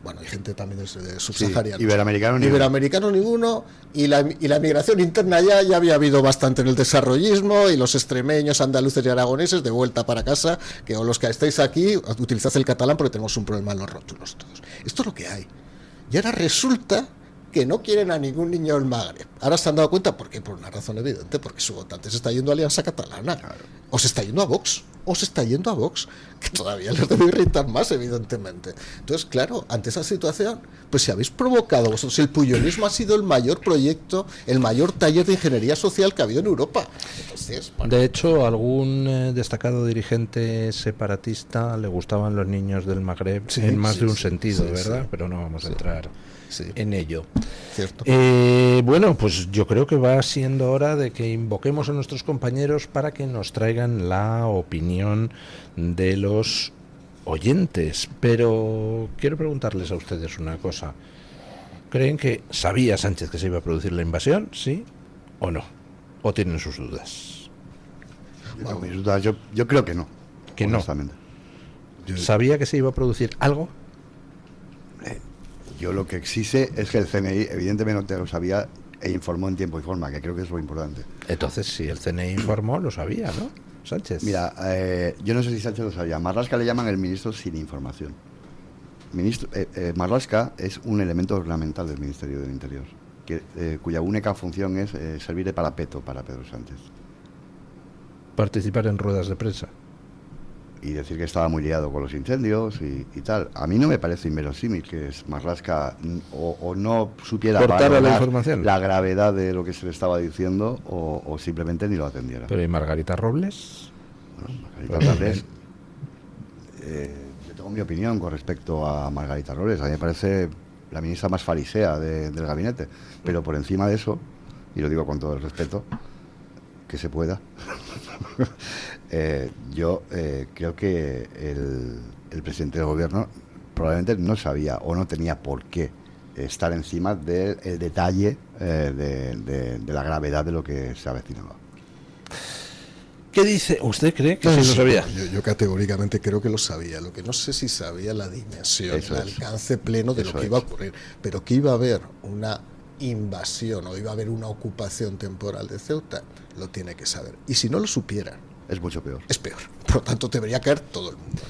Bueno, hay gente también de subsaharianos.
Sí, iberoamericano
ninguno. Y la migración interna ya había habido bastante en el desarrollismo, y los extremeños, andaluces y aragoneses de vuelta para casa, que o los que estáis aquí utilizad el catalán porque tenemos un problema en los rótulos todos. Esto es lo que hay. Y ahora resulta que no quieren a ningún niño del Magreb. Ahora se han dado cuenta, ¿por qué? Por una razón evidente, porque su votante se está yendo a Alianza Catalana, o se está yendo a Vox, que todavía les debe irritar más, evidentemente. Entonces, claro, ante esa situación, pues si habéis provocado vosotros, el puyolismo ha sido el mayor proyecto, el mayor taller de ingeniería social que ha habido en Europa. Entonces, bueno.
De hecho, algún destacado dirigente separatista le gustaban los niños del Magreb en más de un sentido, ¿verdad? Pero no vamos a entrar en ello.
Cierto.
Bueno, pues yo creo que va siendo hora de que invoquemos a nuestros compañeros para que nos traigan la opinión de los oyentes. Pero quiero preguntarles a ustedes una cosa. ¿Creen que sabía Sánchez que se iba a producir la invasión? ¿Sí o no? ¿O tienen sus dudas?
Yo creo que no.
Que no. ¿Sabía que se iba a producir algo?
Yo lo que exige es que el CNI evidentemente lo sabía e informó en tiempo y forma, que creo que es lo importante.
Entonces, si el CNI informó, lo sabía, ¿no? Sánchez.
Mira, yo no sé si Sánchez lo sabía. Marlaska le llaman el ministro sin información. Marlaska es un elemento ornamental del Ministerio del Interior, cuya única función es servir de parapeto para Pedro Sánchez.
Participar en ruedas de prensa.
Y decir que estaba muy liado con los incendios y tal. A mí no me parece inverosímil que Marlaska o no supiera la gravedad de lo que se le estaba diciendo o simplemente ni lo atendiera.
Pero ¿y Margarita Robles?
Bueno, Margarita Robles, yo tengo mi opinión con respecto a Margarita Robles. A mí me parece la ministra más farisea del gabinete. Pero por encima de eso, y lo digo con todo el respeto que se pueda, yo creo que el presidente del gobierno probablemente no sabía o no tenía por qué estar encima del detalle de la gravedad de lo que se avecinaba.
¿Qué dice? ¿Usted cree que sí lo sabía?
Yo categóricamente creo que lo sabía. Lo que no sé si sabía la dimensión, el alcance pleno de lo que iba a ocurrir, pero que iba a haber una invasión o iba a haber una ocupación temporal de Ceuta, lo tiene que saber. Y si no lo supiera,
es mucho peor.
Es peor. Por lo tanto, debería caer todo el mundo.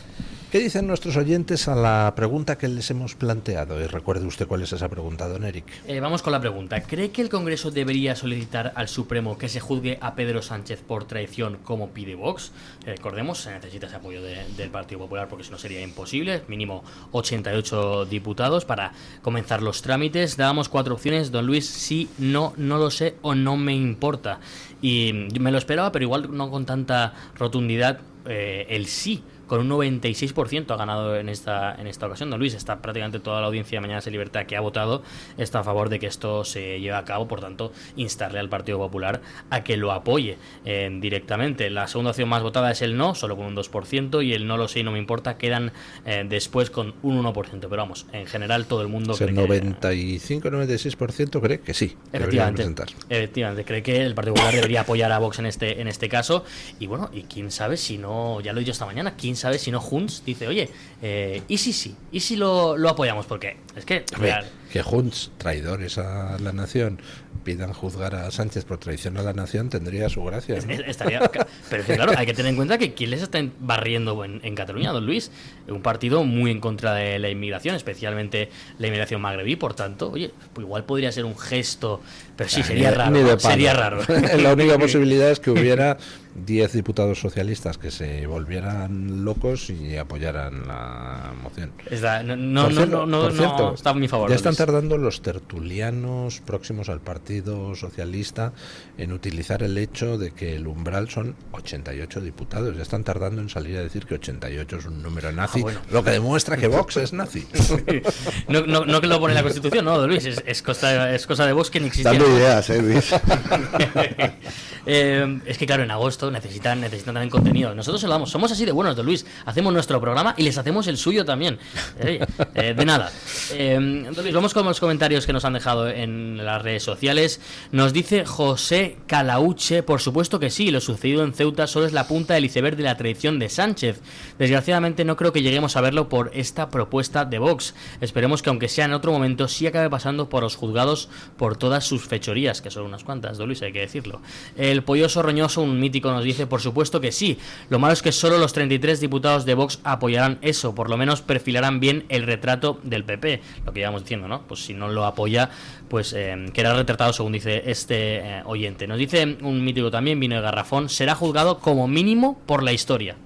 ¿Qué dicen nuestros oyentes a la pregunta que les hemos planteado? Y recuerde usted cuál es esa pregunta, don Eric.
Vamos con la pregunta. ¿Cree que el Congreso debería solicitar al Supremo que se juzgue a Pedro Sánchez por traición como pide Vox? Recordemos, se necesita ese apoyo del Partido Popular porque si no sería imposible. Mínimo 88 diputados para comenzar los trámites. Dábamos 4 opciones. Don Luis, sí, no lo sé o no me importa. Y me lo esperaba, pero igual no con tanta rotundidad el sí. Con un 96% ha ganado en esta ocasión. Don Luis, está prácticamente toda la audiencia de Mañanas en Libertad que ha votado, está a favor de que esto se lleve a cabo, por tanto, instarle al Partido Popular a que lo apoye directamente. La segunda opción más votada es el no, solo con un 2%, y el no lo sé y no me importa quedan después con un 1%. Pero vamos, en general todo el mundo
cree que... 95-96% cree que sí.
Efectivamente, cree que el Partido Popular debería apoyar a Vox en este caso. Y bueno, y quién sabe si no, ya lo he dicho esta mañana, quién sabe si no Junts dice, oye, ¿y si lo apoyamos? Porque es que...
Que Junts, traidores a la nación, pidan juzgar a Sánchez por traición a la nación, tendría su gracia, ¿no?
Pero es que claro, hay que tener en cuenta que quién les está barriendo en Cataluña, don Luis, un partido muy en contra de la inmigración, especialmente la inmigración magrebí, por tanto, oye, pues igual podría ser un gesto, pero sí, sería raro. Sería raro.
La única posibilidad es que hubiera 10 diputados socialistas que se volvieran locos y apoyaran la moción.
No está a mi favor.
Ya están tardando los tertulianos próximos al Partido Socialista en utilizar el hecho de que el umbral son 88 diputados. Ya están tardando en salir a decir que 88 es un número nazi, lo que demuestra que Vox es nazi.
No que lo pone en la Constitución, no, Luis, es cosa de Vox que ni existía.
Dando ideas, Luis.
Es que claro, en agosto necesitan también contenido. Nosotros se lo damos, somos así de buenos, don Luis. Hacemos nuestro programa y les hacemos el suyo también. De nada. Don Luis, vamos con los comentarios que nos han dejado en las redes sociales. Nos dice José Calauche, por supuesto que sí, lo sucedido en Ceuta solo es la punta del iceberg de la traición de Sánchez. Desgraciadamente no creo que lleguemos a verlo por esta propuesta de Vox. Esperemos que aunque sea en otro momento sí acabe pasando por los juzgados por todas sus fechorías, que son unas cuantas, don Luis, hay que decirlo. El polloso roñoso, un mítico, nos dice, por supuesto que sí. Lo malo es que solo los 33 diputados de Vox apoyarán eso, por lo menos perfilarán bien el retrato del PP, lo que íbamos diciendo, ¿no? Pues si no lo apoya, pues quedará retratado, según dice este oyente. Nos dice un mítico también, Vino de Garrafón, será juzgado como mínimo por la historia.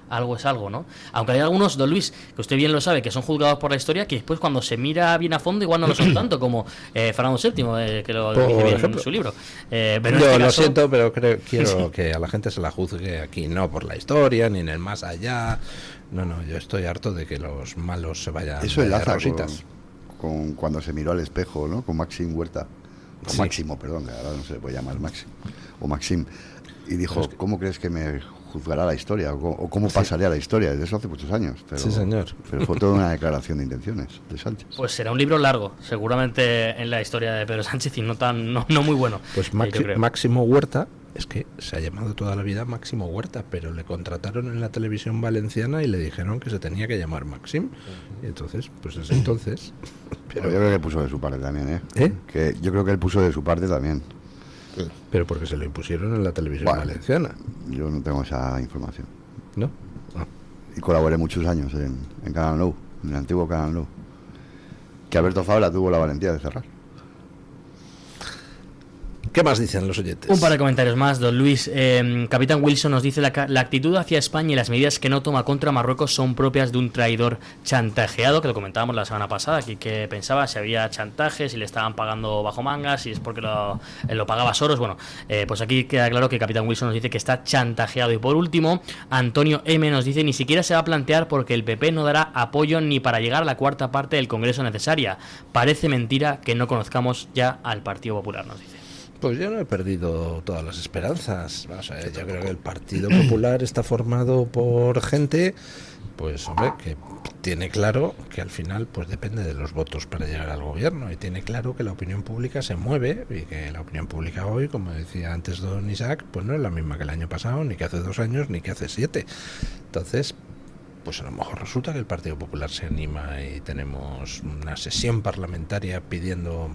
Algo es algo, ¿no? Aunque hay algunos, don Luis, que usted bien lo sabe, que son juzgados por la historia, que después cuando se mira bien a fondo igual no lo son tanto, como Fernando VII, que lo dice bien en su libro. Pero en
yo
este
lo
caso...
siento, pero quiero que a la gente se la juzgue aquí, no por la historia, ni en el más allá. No, yo estoy harto de que los malos se vayan
Eso
de
enlaza
rositas.
con cuando se miró al espejo, ¿no? Con Maxim Huerta.
Sí.
Máximo, perdón, que ahora no se le puede llamar Máximo. O Maxim. Y dijo, ¿cómo crees que me juzgará la historia? ¿O cómo pasaré a la historia? Desde eso hace muchos años. Pero,
sí, señor.
Pero fue toda una declaración de intenciones de Sánchez.
Pues será un libro largo, seguramente en la historia de Pedro Sánchez, y no muy bueno.
Pues Máximo Huerta, es que se ha llamado toda la vida Máximo Huerta, pero le contrataron en la televisión valenciana y le dijeron que se tenía que llamar Maxim. Y entonces, pues es entonces.
Pero yo creo que puso de su parte también, ¿eh? Que yo creo que él puso de su parte también.
Pero porque se lo impusieron en la televisión valenciana.
Yo no tengo esa información.
¿No?
Y colaboré muchos años en Canal Nou, en el antiguo Canal Nou, que Alberto Fabra tuvo la valentía de cerrar.
¿Qué más dicen los oyentes?
Un par de comentarios más, don Luis. Capitán Wilson nos dice la actitud hacia España y las medidas que no toma contra Marruecos son propias de un traidor chantajeado, que lo comentábamos la semana pasada, aquí que pensaba si había chantaje, si le estaban pagando bajo mangas, si es porque lo pagaba Soros. Bueno, pues aquí queda claro que Capitán Wilson nos dice que está chantajeado. Y por último, Antonio M. nos dice, ni siquiera se va a plantear porque el PP no dará apoyo ni para llegar a la cuarta parte del Congreso necesaria. Parece mentira que no conozcamos ya al Partido Popular, nos dice.
Pues yo no he perdido todas las esperanzas. O sea, yo creo que el Partido Popular está formado por gente, pues hombre, que tiene claro que al final pues depende de los votos para llegar al gobierno, y tiene claro que la opinión pública se mueve y que la opinión pública hoy, como decía antes don Isaac, pues no es la misma que el año pasado, ni que hace 2 años, ni que hace 7. Entonces, pues a lo mejor resulta que el Partido Popular se anima y tenemos una sesión parlamentaria pidiendo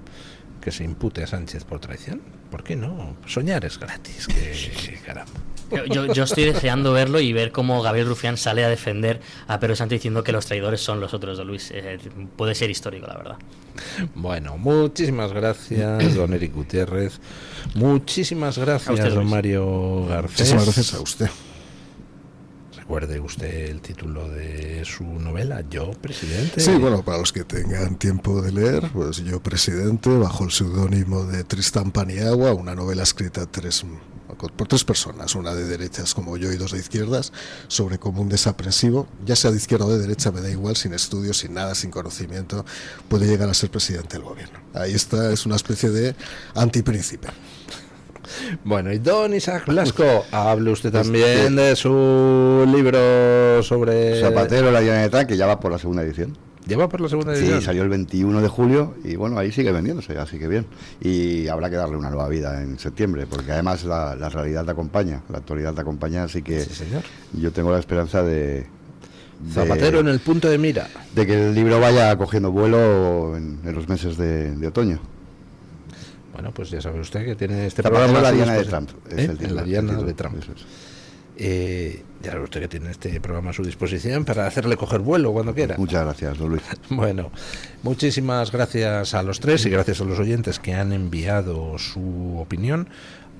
que se impute a Sánchez por traición. ¿Por qué no? Soñar es gratis, que caramba.
Yo estoy deseando verlo y ver cómo Gabriel Rufián sale a defender a Pedro Sánchez diciendo que los traidores son los otros, don Luis. Puede ser histórico, la verdad.
Bueno, muchísimas gracias, don Eric Gutiérrez. Muchísimas gracias, don Mario Garcés.
Muchísimas gracias a usted.
Recuerde usted el título de su novela, Yo, Presidente.
Sí, bueno, para los que tengan tiempo de leer, pues Yo, Presidente, bajo el seudónimo de Tristán Paniagua, una novela escrita por 3 personas, una de derechas como yo y 2 de izquierdas, sobre cómo un desaprensivo, ya sea de izquierda o de derecha, me da igual, sin estudios, sin nada, sin conocimiento, puede llegar a ser presidente del gobierno. Ahí está, es una especie de antipríncipe.
Bueno, y don Isaac Blasco, hable usted también de su libro sobre
Zapatero, la Llaneta, que ya va por la segunda edición.
¿Ya va por la segunda edición?
Sí, salió el 21 de julio y bueno, ahí sigue vendiéndose, así que bien. Y habrá que darle una nueva vida en septiembre, porque además la realidad te acompaña, la actualidad te acompaña, así que
sí, señor.
Yo tengo la esperanza de
Zapatero en el punto de mira.
De que el libro vaya cogiendo vuelo en los meses de otoño.
Bueno, pues ya sabe usted que tiene este
programa.
La
Diana de Trump.
La Diana de Trump. Ya sabe usted que tiene este programa a su disposición para hacerle coger vuelo cuando quiera.
Muchas gracias, don Luis.
Bueno, muchísimas gracias a los 3 y gracias a los oyentes que han enviado su opinión.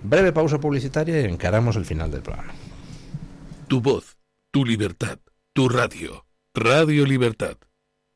Breve pausa publicitaria y encaramos el final del programa.
Tu voz, tu libertad, tu radio. Radio Libertad.